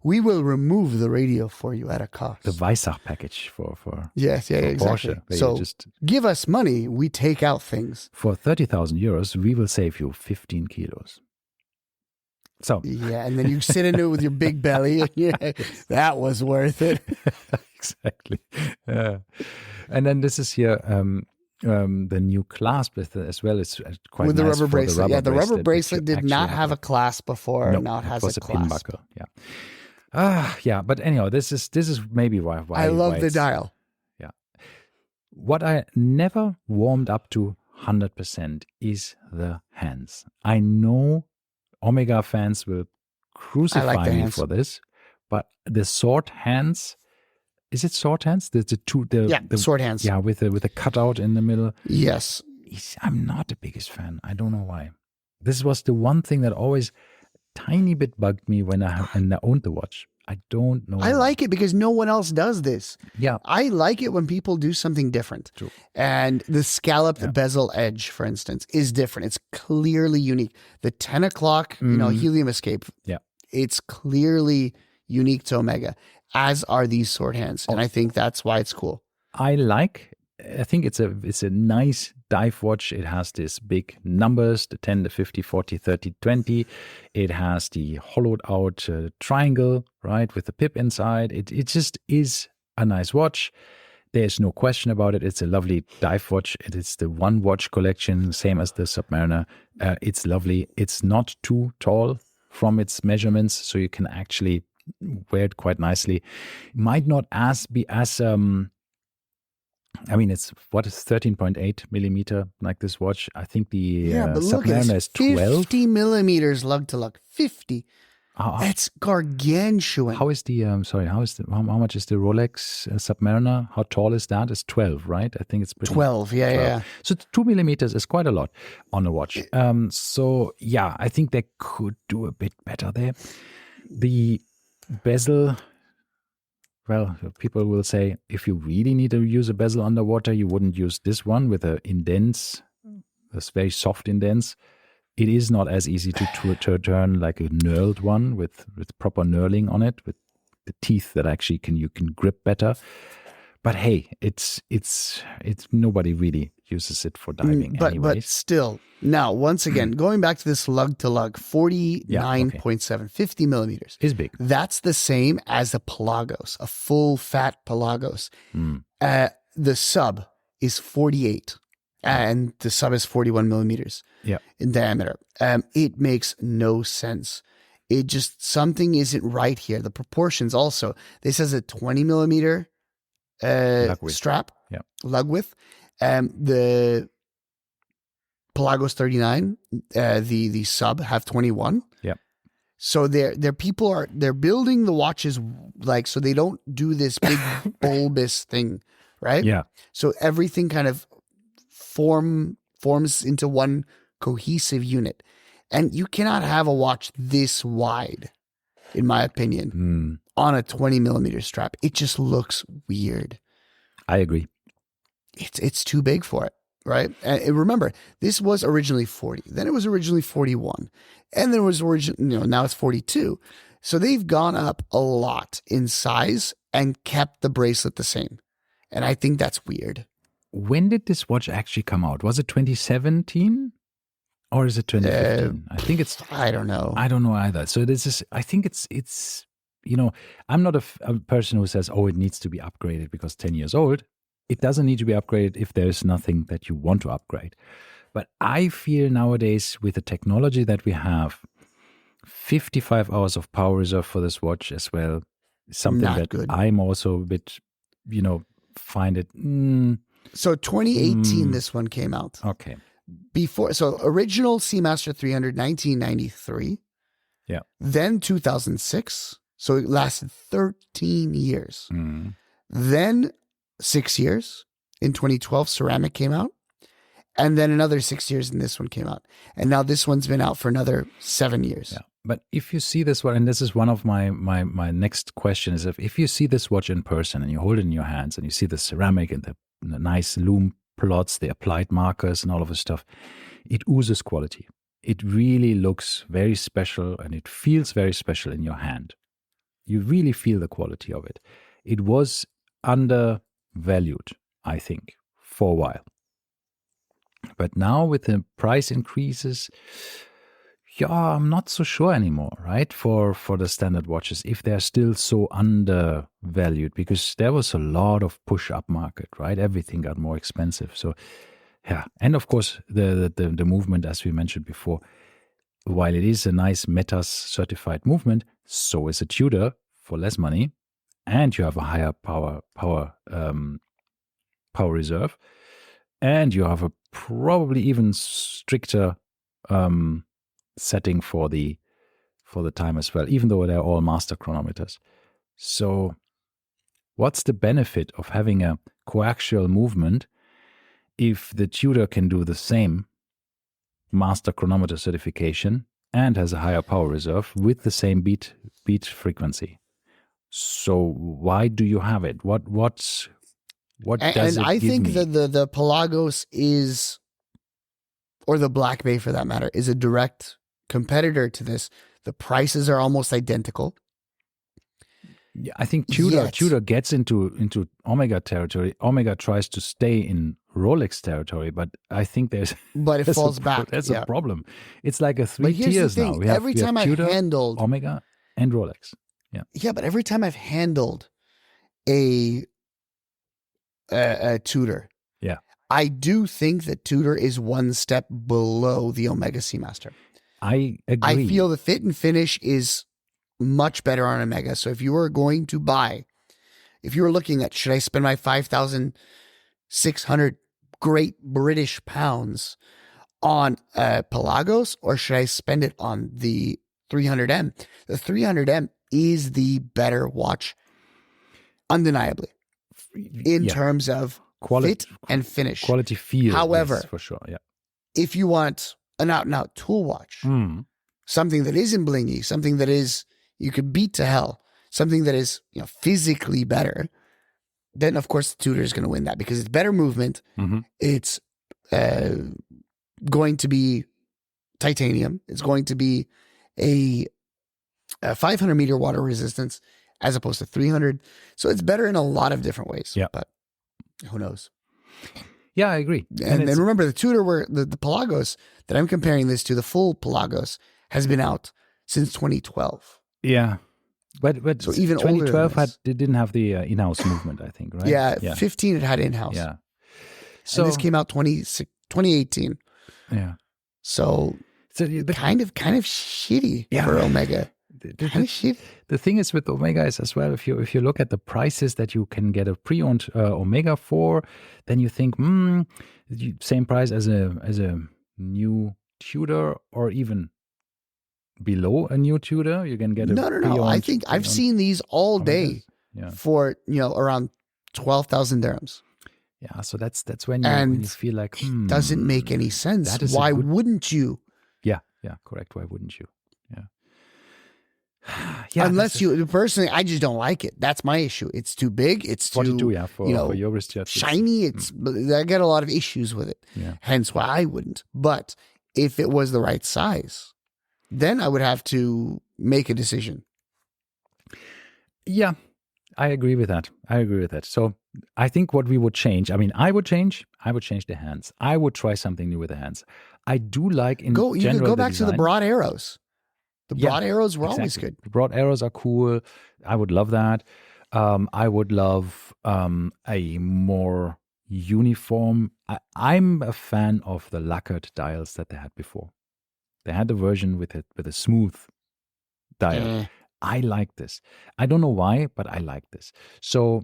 We will remove the radio for you at a cost. The Weissach package for yes, yeah, for exactly. Porsche. So give us money, we take out things. For 30,000 euros, we will save you 15 kilos. So yeah, and then you sit into it with your big belly. Yeah, that was worth it. Exactly. And then this is here. The new clasp with it as well is quite with nice the rubber bracelet. The rubber bracelet did not have a clasp before. No, now it has was a pin clasp. buckle. Yeah. Yeah. But anyhow, this is maybe why I love the dial. Yeah. What I never warmed up to 100% is the hands. I know Omega fans will crucify me for this, but the sword hands. Is it sword hands? The sword hands. Yeah, with a cutout in the middle. Yes. I'm not the biggest fan. I don't know why. This was the one thing that always tiny bit bugged me when I owned the watch. I don't know. I like it because no one else does this. Yeah. I like it when people do something different. True. And the scalloped bezel edge, for instance, is different. It's clearly unique. The 10 o'clock, helium escape. Yeah. It's clearly unique to Omega, as are these sword hands. And I think that's why it's cool. I think it's a nice dive watch. It has these big numbers, the 10, the 50, 40, 30, 20. It has the hollowed out triangle, right, with the pip inside. It just is a nice watch. There's no question about it. It's a lovely dive watch. It is the one watch collection, same as the Submariner. It's lovely. It's not too tall from its measurements, so you can actually wear it quite nicely. It might not be as it's 13.8 millimeter like this watch. I think the Submariner is 12. 50 millimeters lug to lug. 50. That's gargantuan. How is the how much is the Rolex Submariner? How tall is that? It's 12, right? I think it's pretty 12. Yeah. So 2 millimeters is quite a lot on a watch. So yeah, I think they could do a bit better there. The bezel, well, people will say if you really need to use a bezel underwater, you wouldn't use this one with the indents, this very soft indents. It is not as easy to turn like a knurled one with proper knurling on it, with the teeth that actually you can grip better. But hey, it's nobody really uses it for diving anyways. But still, now once again, going back to this lug to lug, 49.7, 50 millimeters is big. That's the same as a Pelagos, a full fat Pelagos. The sub is 48. And the sub is 41 millimeters in diameter. It makes no sense. It just, something isn't right here. The proportions also. This has a 20 millimeter strap, lug width. The Pelagos 39, the sub have 21. Yeah. So they're building the watches so they don't do this big bulbous thing, right? Yeah. So everything kind of forms into one cohesive unit. And you cannot have a watch this wide, in my opinion, on a 20 millimeter strap. It just looks weird. I agree. It's too big for it, right? And remember, this was originally 40. Then it was originally 41. And then it was now it's 42. So they've gone up a lot in size and kept the bracelet the same. And I think that's weird. When did this watch actually come out? Was it 2017 or is it 2015? I think it's. I don't know. I don't know either. So this is. I think it's. I'm not a person who says, "Oh, it needs to be upgraded because 10 years old." It doesn't need to be upgraded if there is nothing that you want to upgrade. But I feel nowadays with the technology that we have, 55 hours of power reserve for this watch as well. Something Not that good. I'm also a bit, find it. So 2018, this one came out. Okay. So original Seamaster 300, 1993. Yeah. Then 2006. So it lasted 13 years. Mm. Then 6 years. In 2012, ceramic came out. And then another 6 years and this one came out. And now this one's been out for another 7 years. Yeah. But if you see this one, and this is one of my next questions, if you see this watch in person and you hold it in your hands and you see the ceramic and the nice lume plots, the applied markers and all of this stuff, it oozes quality. It really looks very special and it feels very special in your hand. You really feel the quality of it. It was undervalued, I think, for a while. But now with the price increases, I'm not so sure anymore, right? For the standard watches, if they're still so undervalued, because there was a lot of push-up market, right? Everything got more expensive. So, yeah. And of course, the movement, as we mentioned before, while it is a nice METAS certified movement, so is a Tudor for less money, and you have a higher power reserve, and you have a probably even stricter setting for the time as well, even though they're all master chronometers. So what's the benefit of having a coaxial movement if the Tudor can do the same master chronometer certification and has a higher power reserve with the same beat frequency? So why do you have it? What does it give me? And I think that the Pelagos is, or the Black Bay for that matter, is a direct competitor to this. The prices are almost identical. Yeah, I think Tudor gets into Omega territory. Omega tries to stay in Rolex territory, but I think it falls back. There's a problem. It's like a three but here's tiers the thing. now. We have, every time I've Tudor, handled Omega, and Rolex. Yeah, but every time I've handled a Tudor, I do think that Tudor is one step below the Omega Seamaster. I agree. I feel the fit and finish is much better on Omega. So if you were going to buy, if you were looking at, should I spend my 5,600 great British pounds on Pelagos, or should I spend it on the 300M? The 300M is the better watch, undeniably, in terms of fit and finish. Quality feel. However, yes, for sure. Yeah. If you want an out-and-out tool watch, something that isn't blingy, something that is you could beat to hell, something that is physically better, then of course the Tudor is going to win that because it's better movement. Mm-hmm. It's going to be titanium. It's going to be a 500 meter water resistance as opposed to 300. So it's better in a lot of different ways. Yeah, but who knows? Yeah, I agree. And remember, the Tudor, the Pelagos that I'm comparing this to, the full Pelagos, has been out since 2012. Yeah, but so even 2012 didn't have the in-house movement, I think, right? Yeah, 15 it had in-house. Yeah. So and this came out 2018. Yeah. So kind of shitty for Omega. Kind of shitty. The thing is with Omega is as well, if you look at the prices that you can get a pre-owned Omega for, then you think, same price as a new Tudor, or even below a new Tudor, you can get a No. I think I've seen these all day for around 12,000 dirhams. Yeah, so that's when you feel like doesn't make any sense. Why wouldn't you? Yeah, correct. Why wouldn't you? Yeah. Unless you personally, I just don't like it. That's my issue. It's too big. It's too 42, for your wrist jet. Shiny. I get a lot of issues with it. Yeah. Hence why I wouldn't. But if it was the right size, then I would have to make a decision. Yeah, I agree with that. So I think what we would change, I would change the hands. I would try something new with the hands. I do like in general you could go back design. to the broad arrows. The broad arrows were exactly. always good. The broad arrows are cool. I would love that. I would love a more uniform. I'm a fan of the lacquered dials that they had before. They had a version with a smooth dial. I like this. I don't know why, but I like this. So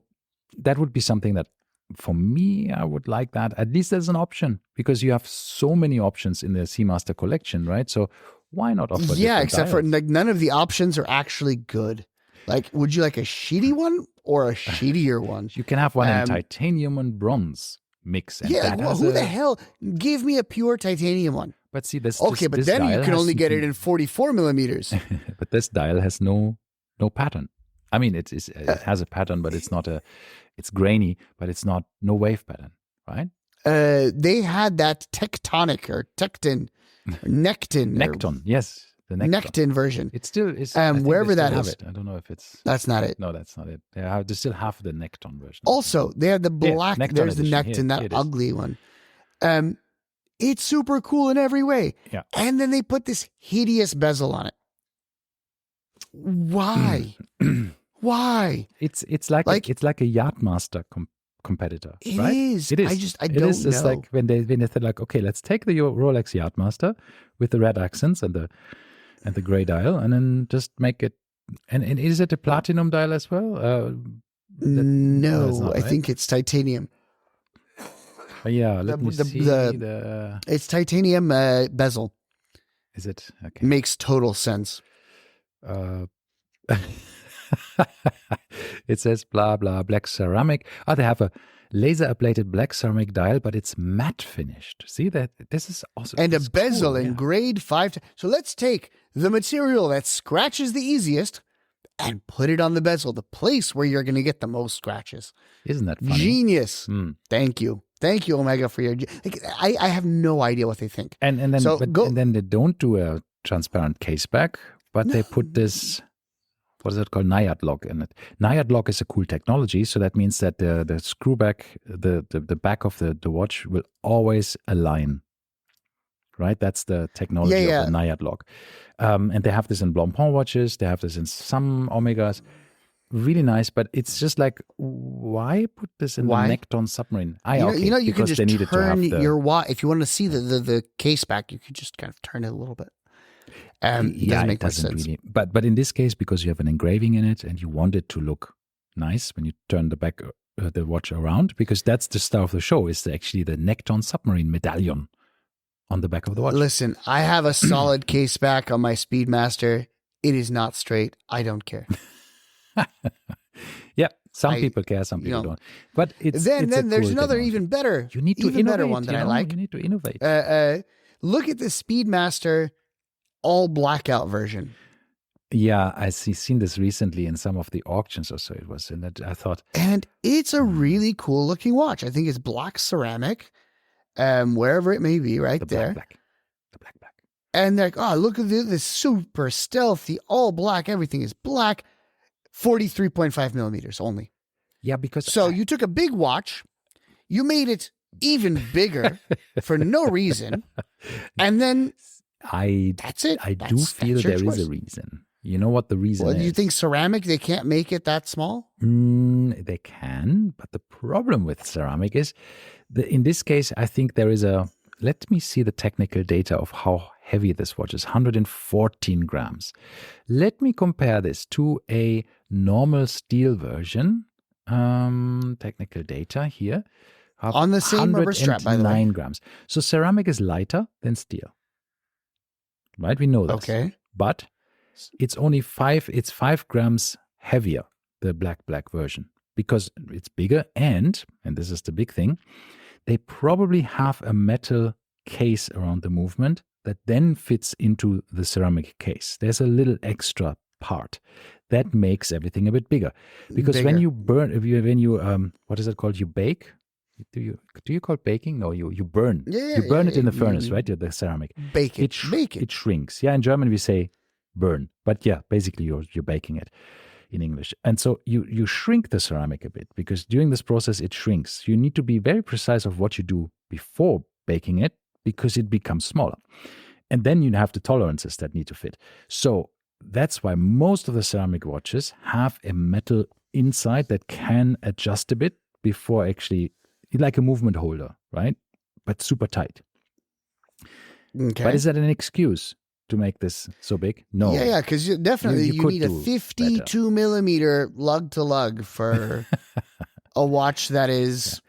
that would be something that, for me, I would like that. At least there's an option, because you have so many options in the Seamaster collection, right? So why not offer? Yeah, except dials? for like none of the options are actually good. Like, would you like a sheety one or a sheetier one? You can have one in titanium and bronze mix. And yeah, who the hell give me a pure titanium one? But see, this okay, but this then you dial can has- only get it in 44 millimeters. But this dial has no pattern. I mean, it has a pattern, but it's grainy, but it's no wave pattern, right? They had that tectonic or tecton, or necton, Necton, yes, the necton version. It still is. Wherever that is. I don't know if it's. That's not it. No, that's not it. They still have the Necton version. Also, they have the black. Necton there's the edition. necton, that ugly one. It's super cool in every way. Yeah. And then they put this hideous bezel on it. Why? Why? It's like a Yachtmaster competitor, It right? is. It is. I don't know. It's like when they said like, okay, let's take the Rolex Yachtmaster with the red accents and the gray dial, and then just make it. And is it a platinum dial as well? No, not, I right? think it's titanium. Yeah, let me see. It's titanium bezel. Is it? Okay. Makes total sense. It says blah blah black ceramic. They have a laser ablated black ceramic dial, but it's matte finished. See that? This is also And a it's bezel cool, in yeah. grade 5. So let's take the material that scratches the easiest and put it on the bezel, the place where you're going to get the most scratches. Isn't that funny? Genius. Thank you, Omega, for your. Like, I have no idea what they think. And then and then they don't do a transparent case back, but they put this. What is it called? Naiad lock in it. Naiad lock is a cool technology, so that means that the screw back, the back of the watch will always align. Right, that's the technology of the Naiad lock, and they have this in Blancpain watches. They have this in some Omegas. Really nice, but it's just like, why put this in the Necton submarine? You can just turn the, your watch if you want to see the case back. You could just kind of turn it a little bit. It doesn't make much sense. Really, but in this case, because you have an engraving in it and you want it to look nice when you turn the watch around, because that's the star of the show, is actually the Necton submarine medallion on the back of the watch. Listen, I have a solid case back on my Speedmaster. It is not straight. I don't care. Yeah, some people care, some people don't. But it's then it's there's cool another technology. even better. You need to even innovate. Better one that I like. You need to innovate. Look at the Speedmaster all blackout version. Yeah, I've seen this recently in some of the auctions or so it was. And I thought. And it's a really cool looking watch. I think it's black ceramic, wherever it may be, right there. The black. And they're like, oh, look at this super stealthy, all black. Everything is black. 43.5 millimeters only. Yeah, because. So you took a big watch, you made it even bigger for no reason. And then. That's it. I do feel there is a reason. You know what the reason is? Do you think ceramic, they can't make it that small? They can, but the problem with ceramic is, in this case, I think there is let me see the technical data of how heavy this watch is, 114 grams. Let me compare this to a normal steel version. Technical data here. On the same rubber strap, by the way. 9 grams. So ceramic is lighter than steel. Right, we know this. Okay. But it's only 5 grams heavier, the black version, because it's bigger, and this is the big thing, they probably have a metal case around the movement that then fits into the ceramic case. There's a little extra part that makes everything a bit bigger. Because when you burn, what is it called? You bake? Do you call it baking? No, you burn. Yeah, you burn it in the furnace, right? The ceramic. Bake it. It shrinks. Yeah, in German we say burn, but yeah, basically you're baking it. in English. And so you shrink the ceramic a bit because during this process it shrinks. You need to be very precise of what you do before baking it because it becomes smaller. And then you have the tolerances that need to fit. So that's why most of the ceramic watches have a metal inside that can adjust a bit before actually, like a movement holder, right? But super tight. Okay. But is that an excuse to make this so big? No. Yeah, because definitely you need a 52 better. millimeter lug to lug for a watch that is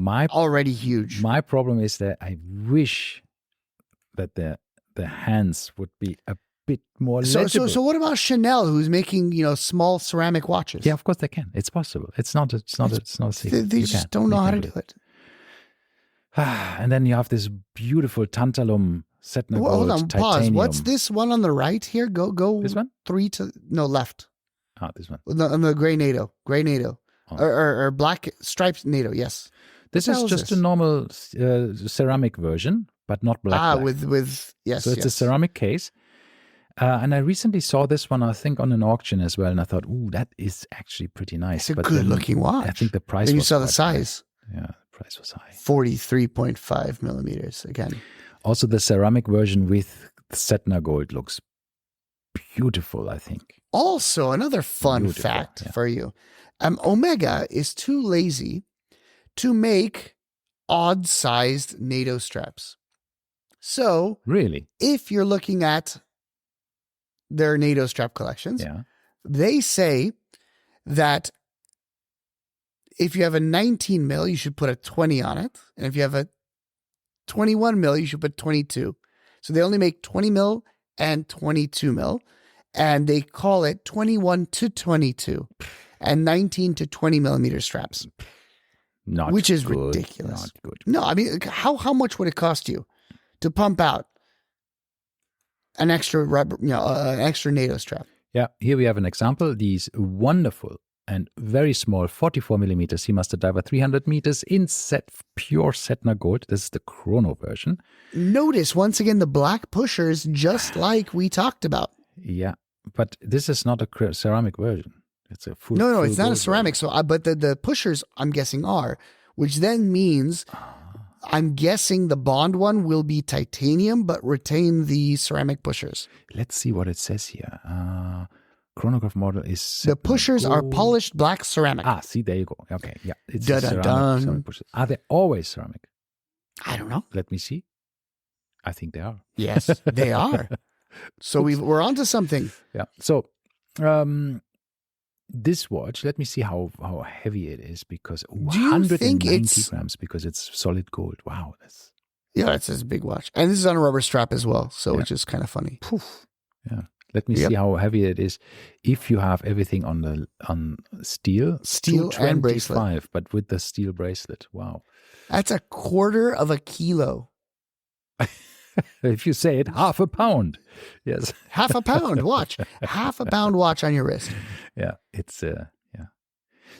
already huge. My problem is that I wish that the hands would be a bit more legible. So what about Chanel, who's making small ceramic watches? Yeah, of course they can. It's possible. It's not a secret. They just don't know how to do it. And then you have this beautiful tantalum Setna gold Hold on, titanium. pause. What's this one on the right here? Go. This one? Left. This one. On the gray NATO, or black striped NATO. Yes. This is just a normal ceramic version, but not black. With yes. So it's a ceramic case. And I recently saw this one, I think, on an auction as well, and I thought, ooh, that is actually pretty nice. It's a good looking watch. I think the price. Then you was saw the size. High. Yeah, the price was high. 43.5 millimeters again. Also, the ceramic version with Setna gold looks beautiful, I think. Also, another fun fact for you. Omega is too lazy to make odd-sized NATO straps. So, really, if you're looking at their NATO strap collections, they say that if you have a 19 mil, you should put a 20 on it. And if you have a 21 mil, you should put 22. So they only make 20 mil and 22 mil. And they call it 21 to 22 and 19 to 20 millimeter straps. Which is ridiculous. Not good. No, I mean, how much would it cost you to pump out an extra rubber, an extra NATO strap? Yeah, here we have an example. These wonderful and very small 44 millimeter Seamaster Diver 300 meters in pure Setna gold. This is the chrono version. Notice once again the black pushers, just like we talked about. Yeah, but this is not a ceramic version. It's a full. No, it's not a ceramic. Version. So, but the pushers, I'm guessing, are, which then means I'm guessing the Bond one will be titanium, but retain the ceramic pushers. Let's see what it says here. Chronograph model is... The pushers are polished black ceramic. See, there you go. Okay, yeah. It's ceramic pushers. Are they always ceramic? I don't know. Let me see. I think they are. Yes, they are. So we're onto something. Yeah. So this watch, let me see how heavy it is, because 190 grams, because it's solid gold. Wow. It's a big watch. And this is on a rubber strap as well, so which is kind of funny. Poof. Yeah. Let me see how heavy it is. If you have everything on steel and bracelet, but with the steel bracelet. Wow. That's 1/4 kilo. If you say it, 1/2 pound. Yes. 1/2 pound watch. 1/2 pound watch on your wrist. Yeah. It's yeah.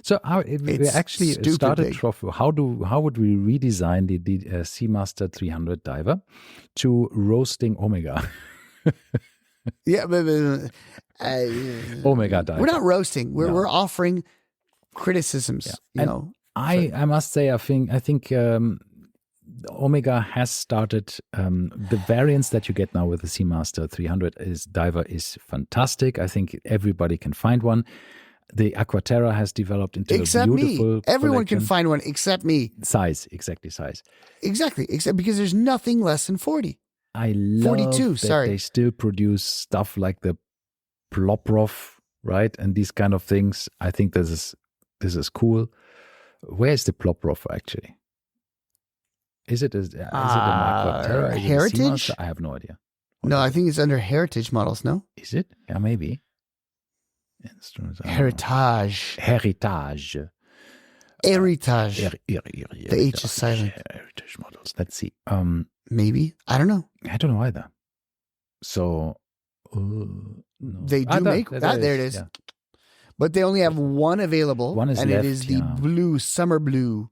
So we actually started off. How would we redesign the Seamaster 300 diver to roasting Omega? Yeah, but Omega diver. We're not roasting. We're offering criticisms. I must say, I think Omega has started the variants that you get now with the Seamaster 300 diver is fantastic. I think everybody can find one. The Aquaterra has developed into a beautiful me. Everyone collection. can find one except me. Size. Exactly, except because there's nothing less than 40. I love 42, that they still produce stuff like the Ploprov, right? And these kind of things. I think this is cool. Where is the Ploprov actually? Is it an Aquaterra? Heritage? I have no idea. No, I think it's under Heritage models, no? Is it? Yeah, maybe. Heritage. The H is silent. Heritage models. Let's see. Maybe. I don't know. I don't know either. So no. They do make that. There it is. Yeah. But they only have one available. One is and left, it is the blue, summer blue.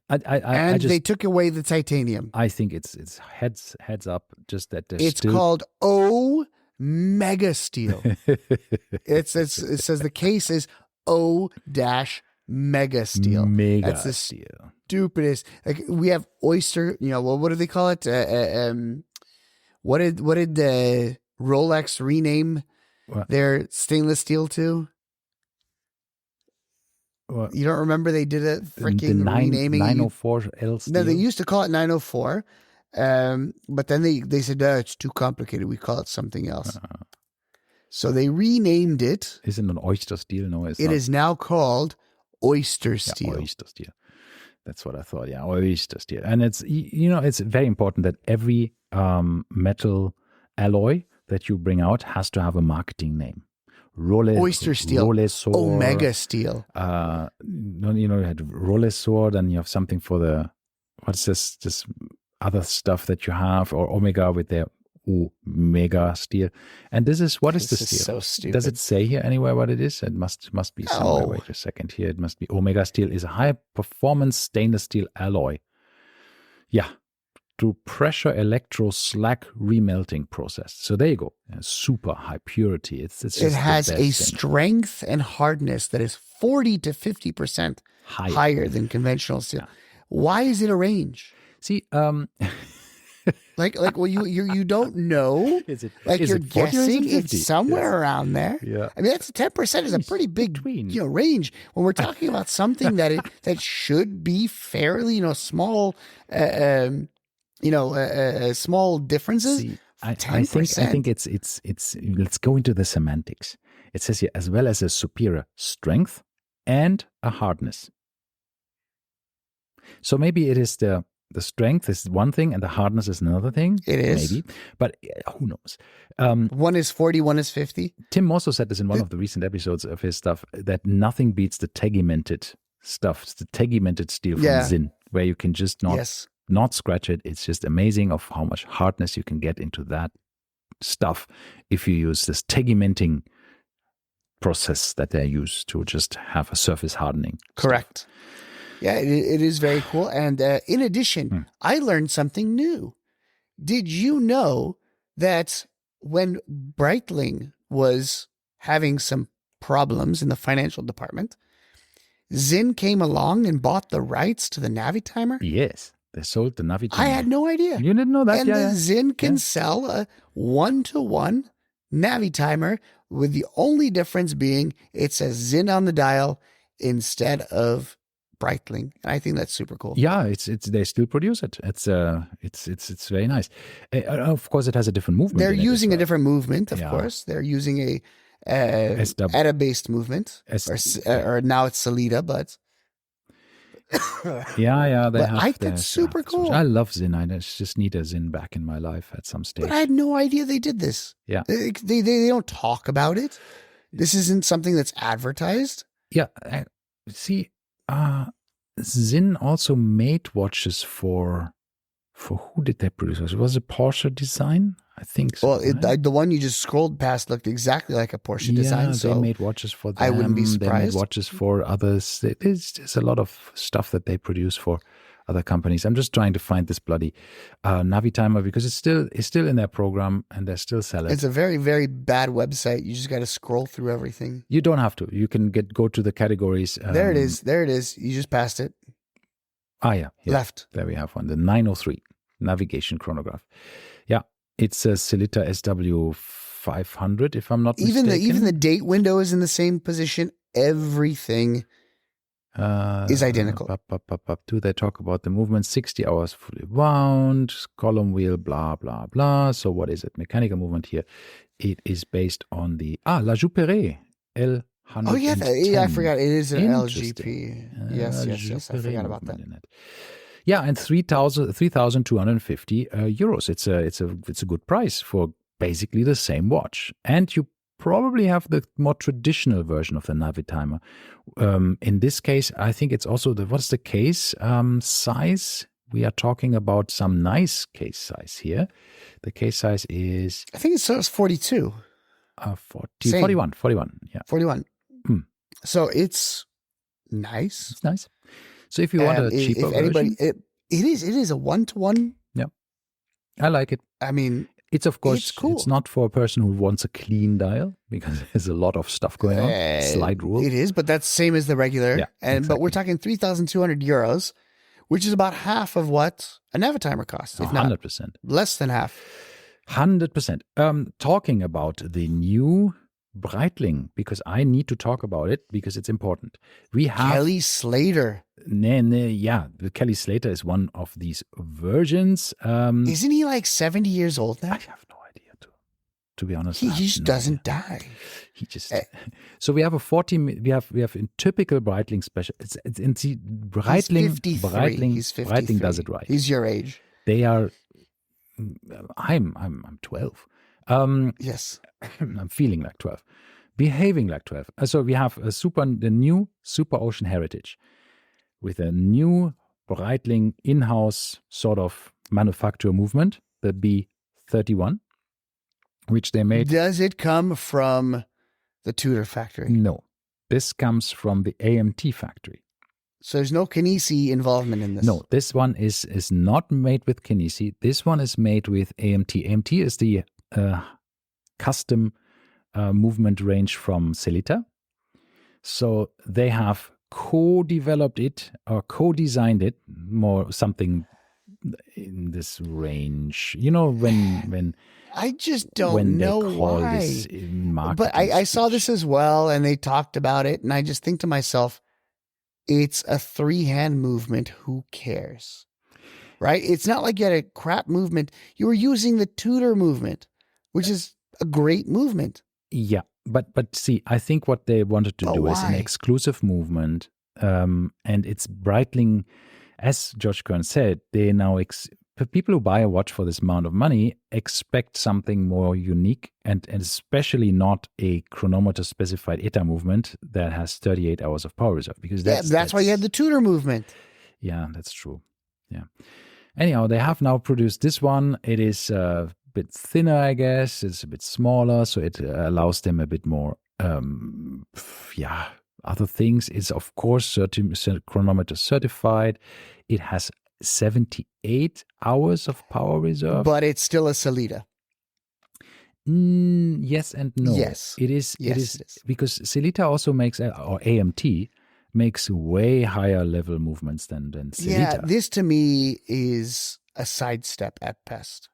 They took away the titanium. I think it's heads up. Just that it's called mega steel. It says the case is O-mega steel. That's the steel. Stupidest. Like we have oyster. What do they call it? What did Rolex rename their stainless steel to? What? You don't remember they did a freaking renaming? 904L steel? No, they used to call it 904. But then they said, it's too complicated. We call it something else. So they renamed it. Isn't an oyster steel? No, it's not. It is now called oyster steel. Yeah, oyster steel. That's what I thought. Yeah, oyster steel. And it's, it's very important that every metal alloy that you bring out has to have a marketing name. Oyster steel, Rolesor, Omega steel. You had Rolesor, then you have something for the, what's this other stuff that you have, or Omega with their Omega steel. And this is, what is the steel? So stupid. Does it say here anywhere what it is? It must be somewhere. Wait a second here. It must be Omega steel is a high performance stainless steel alloy. Yeah. Through pressure electroslag remelting process. So there you go. Super high purity. It has a strength and hardness that is 40 to 50% higher than conventional steel. Yeah. Why is it a range? See, well, you don't know. You're guessing it's somewhere around there. Yeah. I mean, that's 10% is a pretty big range when we're talking about something that should be fairly small. Small differences. See, I think it's let's go into the semantics. It says here, as well as a superior strength and a hardness. So maybe it is the strength is one thing and the hardness is another thing. It is. Maybe. But who knows? One is 40, one is 50. Tim also said this in one of the recent episodes of his stuff, that nothing beats the tegimented stuff. It's the tegimented steel from Zinn, where you can just not scratch it. It's just amazing of how much hardness you can get into that stuff if you use this tegimenting process that they use to just have a surface hardening. Correct. Stuff. Yeah, it is very cool. And in addition, I learned something new. Did you know that when Breitling was having some problems in the financial department, Zinn came along and bought the rights to the Navitimer? Yes. They sold the Navitimer. I had no idea. You didn't know that? And then Zinn can sell a 1-to-1 Navitimer, with the only difference being it says Zinn on the dial instead of Breitling. And I think that's super cool. Yeah, it's they still produce it. It's very nice. Of course, it has a different movement. They're using a different movement, of course. They're using a ETA-based movement, or now it's Salida, but. They I think it's super cool. I love Zinn. I just need a Zinn back in my life at some stage. But I had no idea they did this. Yeah, they don't talk about it. This isn't something that's advertised. Yeah, see, Zinn also made watches for who did they produce? Was it Porsche design? I think so. Well, right? The one you just scrolled past looked exactly like a Porsche design. So they made watches for them. I wouldn't be surprised. They made watches for others. There's a lot of stuff that they produce for other companies. I'm just trying to find this bloody Navitimer because it's still in their program and they still sell it. It's a very, very bad website. You just got to scroll through everything. You don't have to. You can go to the categories. There it is. There it is. You just passed it. Yeah. Left. There we have one. The 903 navigation chronograph. Yeah. It's a Celita SW500, if I'm not mistaken. Even the date window is in the same position. Everything is identical. Do they talk about the movement? 60 hours fully wound, column wheel, blah, blah, blah. So what is it? Mechanical movement here. It is based on the La Jouperet L110. Oh, yeah, I forgot. It is an LGP. Yes, I forgot about that. Yeah, and 3,250 euros. It's a good price for basically the same watch. And you probably have the more traditional version of the Navitimer. In this case, I think it's also what's the case size? We are talking about some nice case size here. The case size is, I think it's 42. 41. Yeah, 41. So it's nice. It's nice. So if you want a cheaper version, it is a 1-to-1. Yeah, I like it. I mean, It's, of course, It's cool. It's not for a person who wants a clean dial because there's a lot of stuff going on. Slide rule. It is, but that's same as the regular. Yeah, But we're talking 3,200 euros, which is about half of what a Navitimer costs, if 100%. not less than half. 100%. Talking about the new Breitling, because I need to talk about it because it's important. We have Kelly Slater. The Kelly Slater is one of these versions. Isn't he like 70 years old now? I have no idea, to be honest. He just doesn't die. He just. So we have a 40. We have a typical Breitling special. It's in the Breitling. He's 53. Breitling does it right. He's your age. They are. I'm 12. Yes. I'm feeling like 12, behaving like 12. So we have the new Super Ocean Heritage with a new Breitling in-house sort of manufacturer movement, the B31, which they made. Does it come from the Tudor factory? No, this comes from the AMT factory. So there's no Kinesi involvement in this? No, this one is not made with Kinesi. This one is made with AMT. AMT is the custom movement range from Celita. So they have co-developed it or co-designed it, more something in this range. You know, when I just don't know why. But I saw this as well, and they talked about it, and I just think to myself, it's a three-hand movement. Who cares? Right? It's not like you had a crap movement. You were using the Tudor movement, which is a great movement. Yeah, but see, I think what they wanted to do is an exclusive movement, and it's Breitling, as George Kern said, they now people who buy a watch for this amount of money expect something more unique, and especially not a chronometer specified ETA movement that has 38 hours of power reserve, because that's why you had the Tudor movement. Yeah, that's true. Yeah. Anyhow, they have now produced this one. It is bit thinner, I guess. It's a bit smaller, so it allows them a bit more, other things. It's, of course, chronometer certified. It has 78 hours of power reserve. But it's still a Celita. Yes and no. Yes. It is. Yes, it is. Because Celita also makes, or AMT, makes way higher level movements than Celita. Yeah, this to me is a sidestep at best.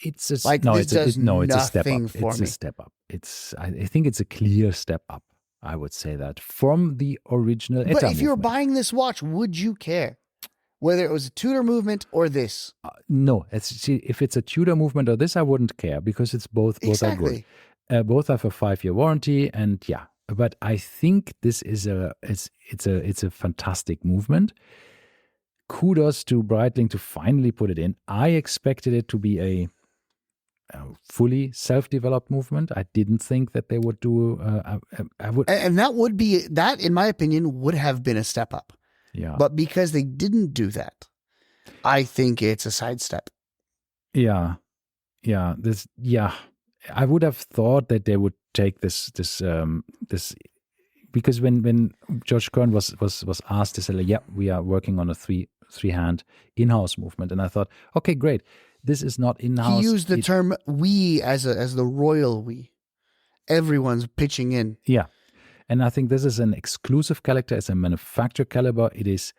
It's a, like, no, this it's does a step up. for It's me. a step up. I think it's a clear step up. I would say that from the original ETA But if you were movement. buying this watch, would you care whether it was a Tudor movement or this? No, if it's a Tudor movement or this, I wouldn't care because it's both Exactly. are good. Both have a 5-year warranty, and yeah. But I think this is it's a fantastic movement. Kudos to Breitling to finally put it in. I expected it to be a fully self-developed movement. I didn't think that they would do. I would, and that in my opinion would have been a step up. Yeah. But because they didn't do that, I think it's a sidestep. Yeah. I would have thought that they would take this because when George Kern was asked to say, yeah, we are working on a three-hand in-house movement, and I thought, okay, great. This is not in-house. He used the term "we" as the royal we. Everyone's pitching in. Yeah, and I think this is an exclusive caliber. It's a manufacturer caliber. It is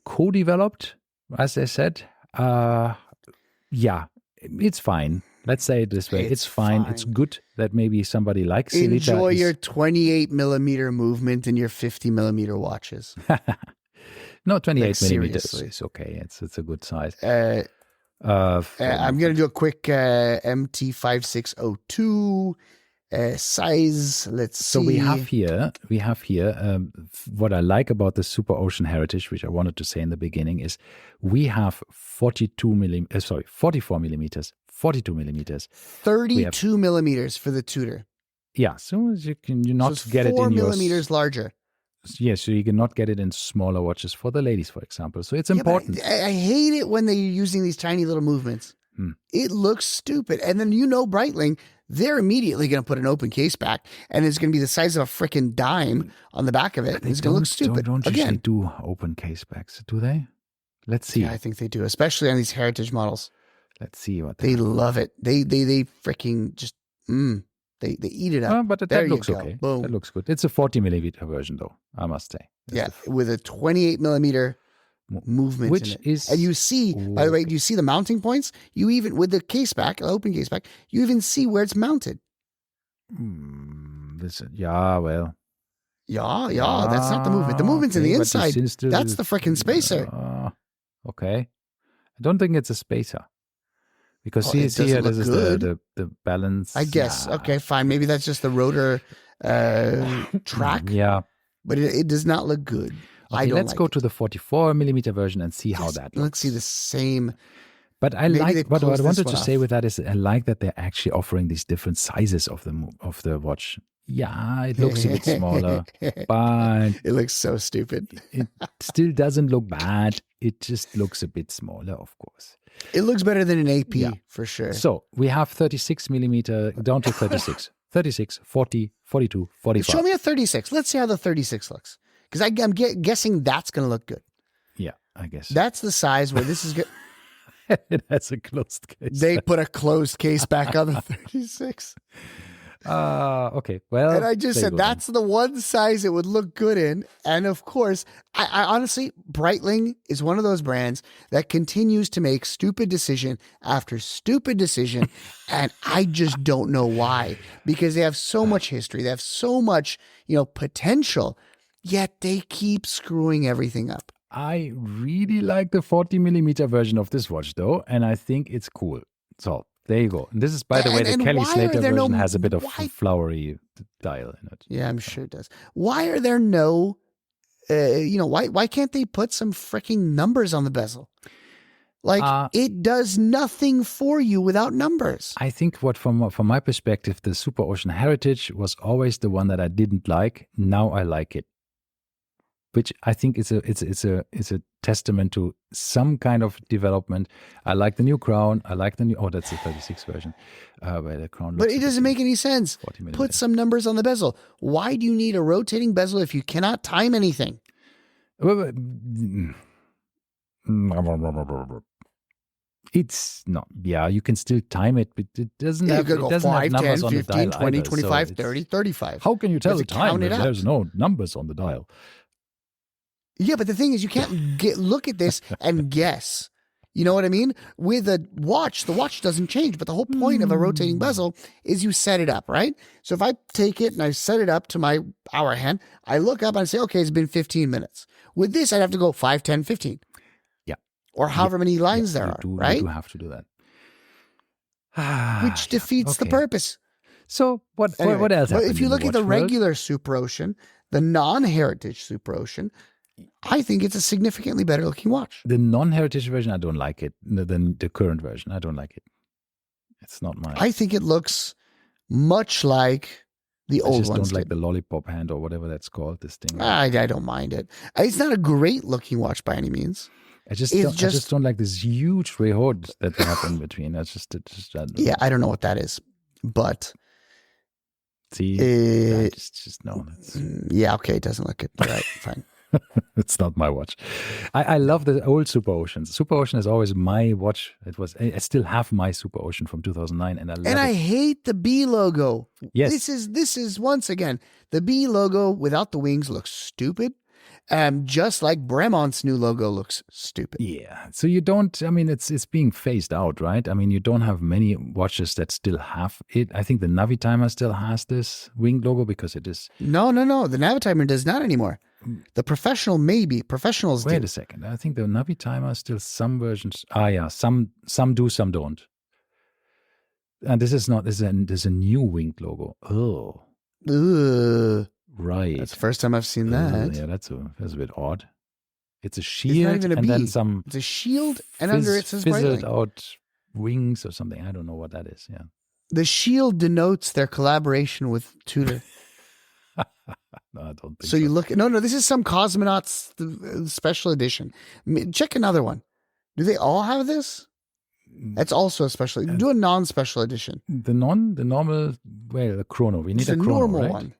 co-developed, as I said. Yeah, it's fine. Let's say it this way. It's fine. It's good that maybe somebody likes Celita. Enjoy your 28 millimeter movement in your 50 millimeter watches. No, 28 millimeters is okay. It's a good size. I'm going to do a quick MT5602 size. Let's see. So we have here what I like about the Super Ocean Heritage, which I wanted to say in the beginning, is we have 44 millimeters, 42 millimeters. 32 millimeters for the Tudor. Yeah, so you not get it in 4 millimeters larger. Yeah, so you cannot get it in smaller watches for the ladies, for example. So it's important. I hate it when they're using these tiny little movements. It looks stupid. And then Breitling, they're immediately going to put an open case back, and it's going to be the size of a freaking dime on the back of it. It's going to look stupid. Don't usually do open case backs, do they? Let's see. Yeah, I think they do, especially on these heritage models. Let's see what they love it. They freaking just they eat it up. But that looks okay. Boom. That looks good. It's a 40 millimeter version, though, I must say. With a 28 millimeter movement, which in it. is, and you see, by the way, do you see the mounting points? You even with the case back, open case back, you even see where it's mounted. Well. Yeah, that's not the movement. The movement's in the inside. That's the freaking spacer. Okay. I don't think it's a spacer. Because see here, this is the balance. I guess. Yeah. Okay, fine. Maybe that's just the rotor track. Yeah. But it does not look good. Okay, let's go to the 44 millimeter version and see how that looks. Let's see the same. But I like what I wanted to say with that is I like that they're actually offering these different sizes of the watch. Yeah, it looks a bit smaller, but it looks so stupid. It still doesn't look bad. It just looks a bit smaller, of course. It looks better than an AP for sure. So we have 36 millimeter down to 36, 36, 40, 42, 45. Show me a 36. Let's see how the 36 looks. Because I'm guessing that's going to look good. Yeah, I guess. That's the size where this is good. It has a closed case. They put a closed case back on the 36. Okay. Well, and I just said that's the one size it would look good in. And of course, I honestly, Breitling is one of those brands that continues to make stupid decision after stupid decision. And I just don't know why, because they have so much history. They have so much, potential, yet they keep screwing everything up. I really like the 40 millimeter version of this watch, though, and I think it's cool. So there you go. And this is, by the way, the Kelly Slater version has a bit of flowery dial in it. Yeah, I'm sure it does. Why are there no, why can't they put some freaking numbers on the bezel? Like, it does nothing for you without numbers. I think from my perspective, the Super Ocean Heritage was always the one that I didn't like. Now I like it. Which I think is a testament to some kind of development. I like the new crown. I like the new. Oh, that's the 36 version, where the crown. But it doesn't make any sense. Put some numbers on the bezel. Why do you need a rotating bezel if you cannot time anything? It's not. Yeah, you can still time it, but it doesn't have. It doesn't 5, have numbers 10, 15, on the dial 20, either, 25, so 30, 35. How can you tell the time if there's no numbers on the dial? Yeah, but the thing is, you can't look at this and guess. You know what I mean? With a watch, the watch doesn't change, but the whole point of a rotating bezel is you set it up, right? So if I take it and I set it up to my hour hand, I look up and I say, okay, it's been 15 minutes. With this, I'd have to go 5, 10, 15. Yeah. Or however many lines there are, right? You do have to do that. Which defeats the purpose. So what else? Well, if you look at the regular Super Ocean, the non-heritage Super Ocean, I think it's a significantly better looking watch. The non-heritage version, I don't like it. Than the current version, I don't like it. It's not mine. I think it looks much like the old ones. I just don't like the lollipop hand or whatever that's called. This thing. I don't mind it. It's not a great looking watch by any means. I just don't like this huge rehod that they have in between. I I don't know what that is, but see, just no. Yeah, okay, it doesn't look good. All right, fine. It's not my watch. I love the old Super Oceans. Super Ocean is always my watch. I still have my Super Ocean from 2009, and I love it. I hate the B logo. Yes, this is once again the B logo without the wings looks stupid. Just like Bremont's new logo looks stupid. Yeah. So you don't, I mean, it's being phased out, right? I mean, you don't have many watches that still have it. I think the Navitimer still has this wing logo because it is. No. The Navitimer does not anymore. The Professional maybe. Professionals do. Wait a second. I think the Navitimer still some versions. Some do, some don't. And this is not, there's a new winged logo. Oh. Ugh. Right. That's the first time I've seen that. Yeah, that's a bit odd. It's a shield and then some. It's a shield and under it says fizzled out wings or something. I don't know what that is. Yeah. The shield denotes their collaboration with Tudor. No, I don't think so. You look. No. This is some cosmonauts special edition. Check another one. Do they all have this? That's also a special. Do a non-special edition. The normal. Well, the chrono. We need a chrono, normal right? one.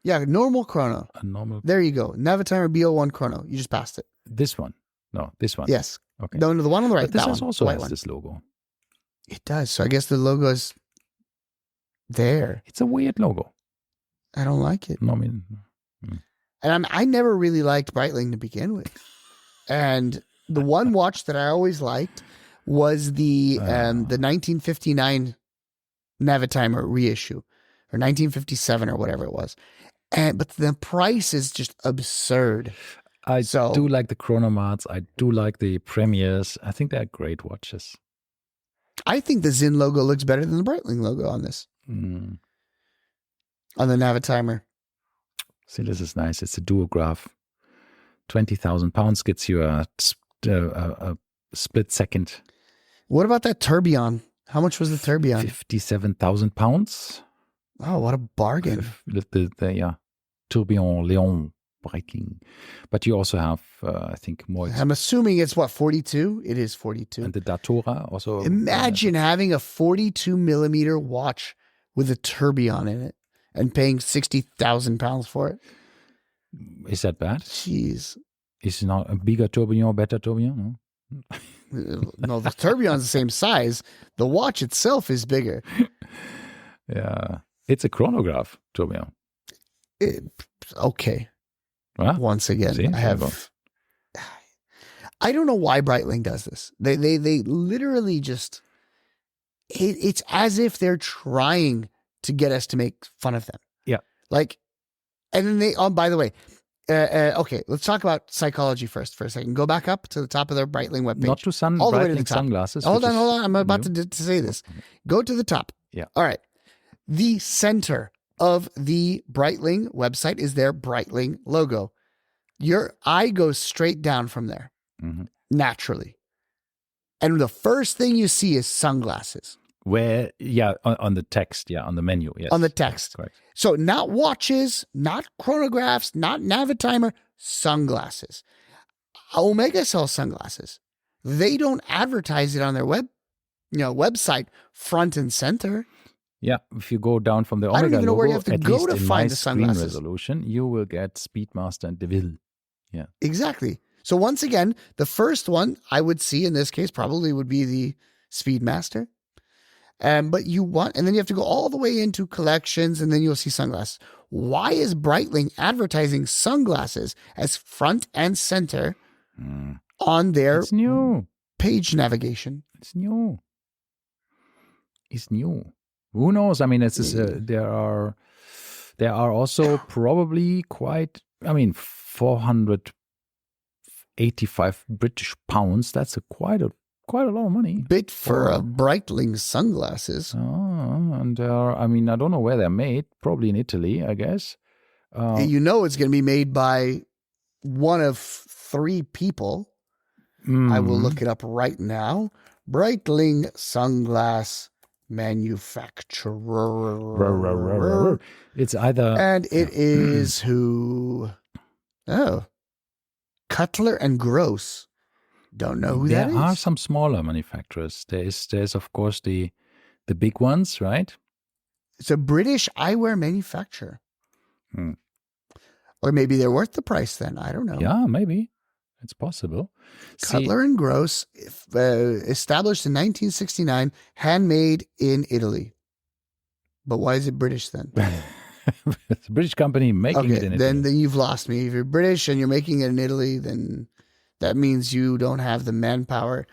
Yeah, normal chrono. A normal. There you go. Navitimer B01 chrono. You just passed it. This one. No, this one. Yes. Okay. No, the one on the right. But this that one, also has one. this logo. It does. So I guess the logo is there. It's a weird logo. I don't like it. No, I mean, and I never really liked Breitling to begin with. And the one watch that I always liked was the 1959 Navitimer reissue, or 1957 or whatever it was. But the price is just absurd. I do like the Chronomats. I do like the Premiers. I think they're great watches. I think the Zinn logo looks better than the Breitling logo on this. On the Navitimer. See, this is nice. It's a duograph. 20,000 pounds gets you a split second. What about that Tourbillon? How much was the Tourbillon? 57,000 pounds. Oh, what a bargain. The Tourbillon Léon Breitling. But you also have, I think, more. I'm assuming it's what, 42? It is 42. And the Datura also. Imagine having a 42 millimeter watch with a Tourbillon in it and paying 60,000 pounds for it. Is that bad? Jeez. Is not a bigger tourbillon, better tourbillon? No, no, the tourbillon's the same size. The watch itself is bigger. Yeah. It's a chronograph tourbillon. Okay. Well, once again, see? I don't know why Breitling does this. They literally just, it's as if they're trying to get us to make fun of them. Yeah. Like, and then they, by the way, okay, let's talk about psychology first for a second. Go back up to the top of their Breitling webpage. Not to all the way to the Breitling top. sunglasses. Hold on. I'm about to say this. Go to the top. Yeah. All right. The center of the Breitling website is their Breitling logo. Your eye goes straight down from there, naturally. And the first thing you see is sunglasses. Where, on the text, on the menu, yes. On the text. Correct. So not watches, not chronographs, not Navitimer, sunglasses. Omega sells sunglasses. They don't advertise it on their website front and center. Yeah, if you go down from the Omega I don't even know logo, where you have to at go least to in find my the screen sunglasses. resolution, you will get Speedmaster and DeVille. Yeah. Exactly. So once again, the first one I would see in this case probably would be the Speedmaster. But and then you have to go all the way into collections, and then you'll see sunglasses. Why is Breitling advertising sunglasses as front and center on their page navigation? It's new. Who knows? I mean, there are also probably 485 British pounds. That's quite a lot of money. Bit for a Breitling sunglasses. Oh, and I don't know where they're made. Probably in Italy, I guess. It's going to be made by one of 3 people. I will look it up right now. Breitling sunglass manufacturer. It's either, and it is who? Oh, Cutler and Gross. Don't know who that is. There are some smaller manufacturers. There's of course the big ones, right? It's a British eyewear manufacturer. Or maybe they're worth the price then. I don't know. Yeah, maybe. It's possible. Cutler and Gross, established in 1969, handmade in Italy. But why is it British then? It's a British company making it in Italy. Then you've lost me. If you're British and you're making it in Italy, then that means you don't have the manpower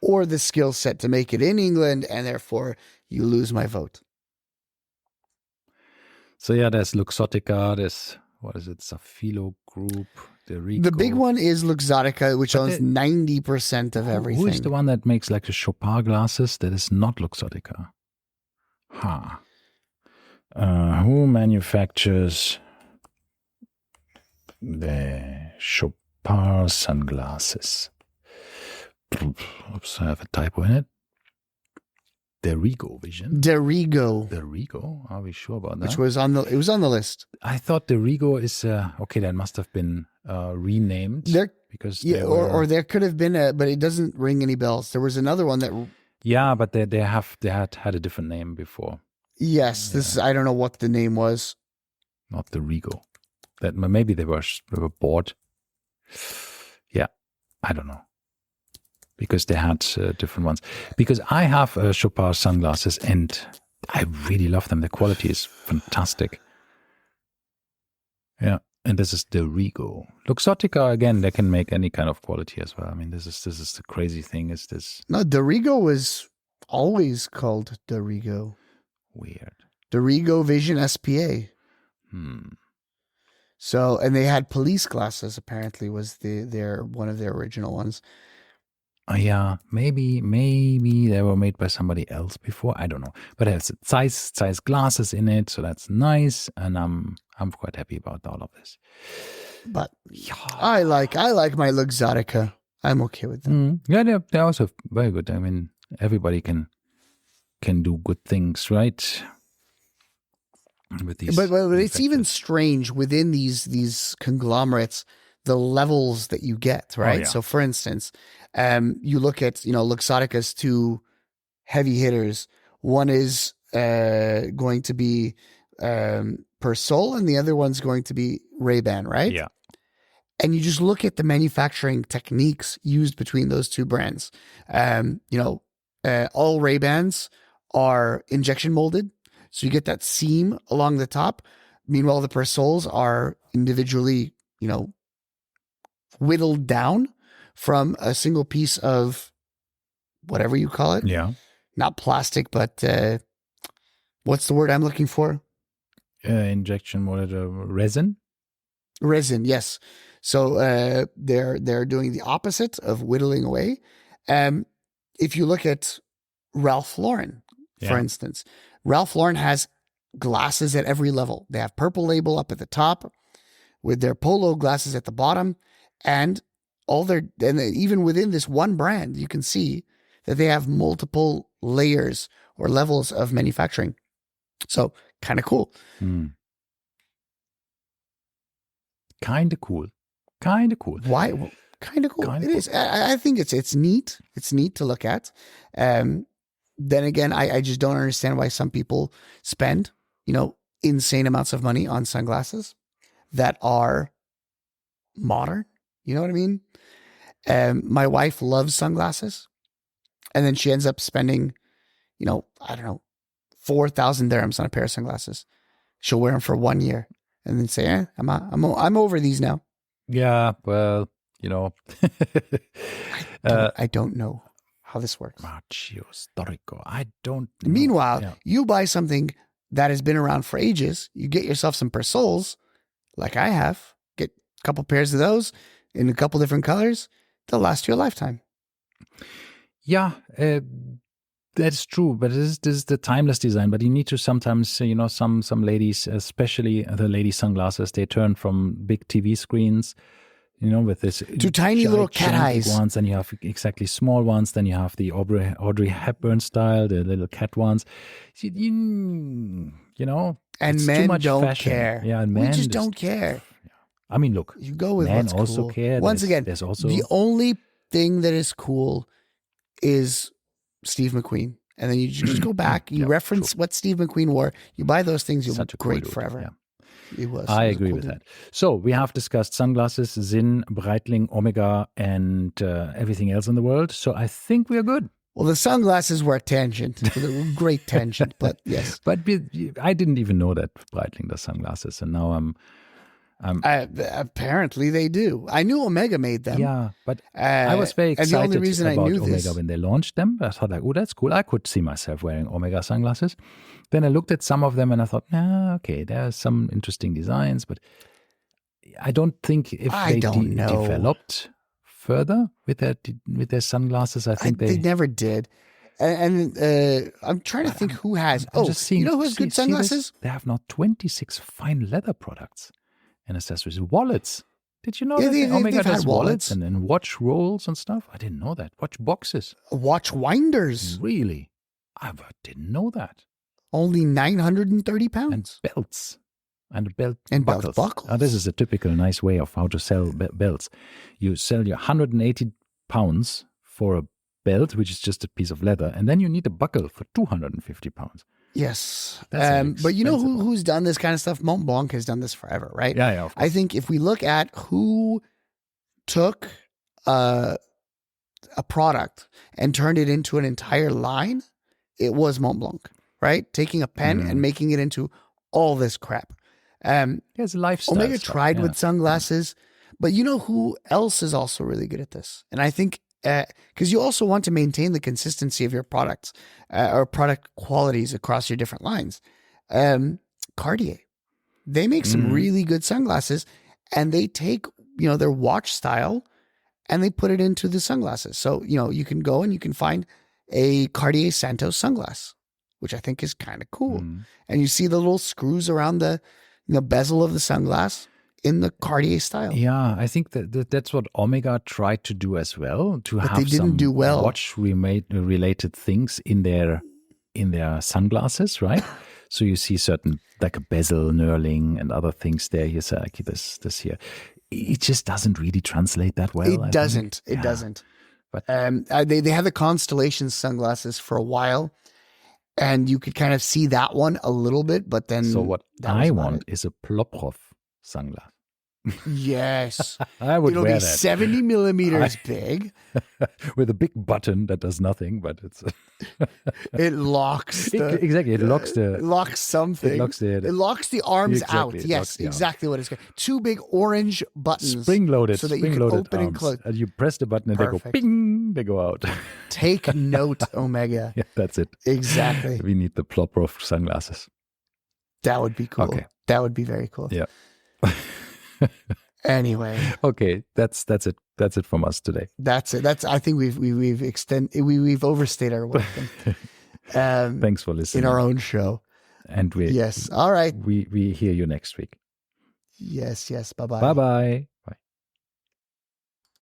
or the skill set to make it in England, and therefore you lose my vote. So there's Luxottica, there's, what is it, Safilo Group, Derico. The big one is Luxottica, which owns 90% of everything. Who is the one that makes like the Chopard glasses? That is not Luxottica. Who manufactures the Chopard sunglasses? Oops, I have a typo in it. Derigo Vision. Derigo. Are we sure about that? Which was on the list. I thought Derigo is okay. That must have been renamed or there could have been but it doesn't ring any bells. There was another one that. Yeah, but they had a different name before. Yes, this is, I don't know what the name was. Not Derigo. That maybe they were bought. Yeah, I don't know. because they had different ones. Because I have Chopard sunglasses and I really love them. The quality is fantastic. Yeah. And this is the Rigo. Luxottica, again, they can make any kind of quality as well. I mean, this is the crazy thing is this. No, the Rigo was always called the Rigo. Weird. The Rigo Vision SPA. So, and they had police glasses, apparently, was one of their original ones. Yeah, maybe they were made by somebody else before. I don't know. But it has size glasses in it, so that's nice. And I'm quite happy about all of this. But yeah, I like my Luxottica. I'm okay with them. Yeah, they're also very good. I mean, everybody can do good things, right? With these, but it's even strange within these conglomerates, the levels that you get, right? Oh, yeah. So, for instance, you look at Luxottica's two heavy hitters. One is going to be Persol, and the other one's going to be Ray-Ban, right? Yeah. And you just look at the manufacturing techniques used between those two brands. All Ray-Bans are injection molded, so you get that seam along the top. Meanwhile, the Persols are individually, whittled down from a single piece of whatever you call it. Yeah. Not plastic, but what's the word I'm looking for? Injection molded resin. Resin, yes. So they're doing the opposite of whittling away. If you look at Ralph Lauren, for instance, Ralph Lauren has glasses at every level. They have Purple Label up at the top with their Polo glasses at the bottom, and even within this one brand, you can see that they have multiple layers or levels of manufacturing. So kind of cool. Kind of cool. Why? Well, kind of cool. It is. I think it's neat. It's neat to look at. Then again, I just don't understand why some people spend, insane amounts of money on sunglasses that are modern. You know what I mean? My wife loves sunglasses, and then she ends up spending, I don't know, 4,000 dirhams on a pair of sunglasses. She'll wear them for 1 year and then say, I'm over these now. Yeah, well, I don't know how this works. Marchio storico. I don't know. Meanwhile, you buy something that has been around for ages. You get yourself some Persols, like I have. Get a couple pairs of those in a couple different colors. They'll last you a lifetime. Yeah, that's true. But this is the timeless design. But you need to sometimes, some ladies, especially the lady sunglasses, they turn from big TV screens, with this to tiny little cat eyes ones. Then you have exactly small ones. Then you have the Audrey Hepburn style, the little cat ones. And men don't fashion. care. Yeah, and men we just don't care. I mean, look, you go with men what's also cool. care. Once again, there's also the only thing that is cool is Steve McQueen. And then you just go back, you reference what Steve McQueen wore, you buy those things, you'll be great forever. Yeah. It was. I agree with that. So we have discussed sunglasses, Zinn, Breitling, Omega, and everything else in the world. So I think we are good. Well, the sunglasses were a tangent, a great tangent, but yes. But I didn't even know that Breitling does sunglasses, and now I'm apparently they do. I knew Omega made them. Yeah, but I was very excited and the only reason about I knew Omega when they launched them. I thought like, oh, that's cool. I could see myself wearing Omega sunglasses. Then I looked at some of them and I thought, okay, there are some interesting designs, but I don't think if they developed further with their sunglasses, I think they never did. And I'm trying to think who has. I'm just seeing, who has good sunglasses? They have now 26 fine leather products and accessories, wallets. Did you know that Omega does wallets and then watch rolls and stuff? I didn't know that. Watch boxes. Watch winders. Really? I didn't know that. Only 930 pounds. And belts. And belt buckles. This is a typical nice way of how to sell belts. You sell your 180 pounds for a belt, which is just a piece of leather, and then you need a buckle for 250 pounds. Yes. But you know who's done this kind of stuff? Mont Blanc has done this forever, right? Yeah, of course. I think if we look at who took a product and turned it into an entire line, it was Montblanc, right? Taking a pen and making it into all this crap. It's lifestyle Omega stuff, tried with sunglasses, but you know who else is also really good at this? And I think because you also want to maintain the consistency of your products or product qualities across your different lines. Cartier, they make some really good sunglasses, and they take, their watch style and they put it into the sunglasses. So, you can go and you can find a Cartier Santos sunglass, which I think is kind of cool. And you see the little screws around the bezel of the sunglass in the Cartier style. Yeah, I think that's what Omega tried to do as well, to but have they didn't some do well. watch-related things in their sunglasses, right? So you see certain, like a bezel knurling and other things there. Here's like this here. It just doesn't really translate that well. It doesn't. But they had the Constellation sunglasses for a while, and you could kind of see that one a little bit. But then, so what I want is a Ploprov sunglass. Yes, I would it'll wear be that. 70 millimeters big, with a big button that does nothing, but it's it locks exactly. It locks something. It locks the arms out. Yes, exactly what it's got. Two big orange buttons, spring-loaded, so that you can open and close. And you press the button and Perfect. they go ping. They go out. Take note, Omega. Yeah, that's it. Exactly. We need the Ploprov sunglasses. That would be cool. Okay. That would be very cool. Yeah. Anyway. Okay, that's it. That's it from us today. That's it. I think we've overstayed our welcome. Thanks for listening. In our own show. And yes. All right. We hear you next week. Yes. Bye-bye. Bye-bye.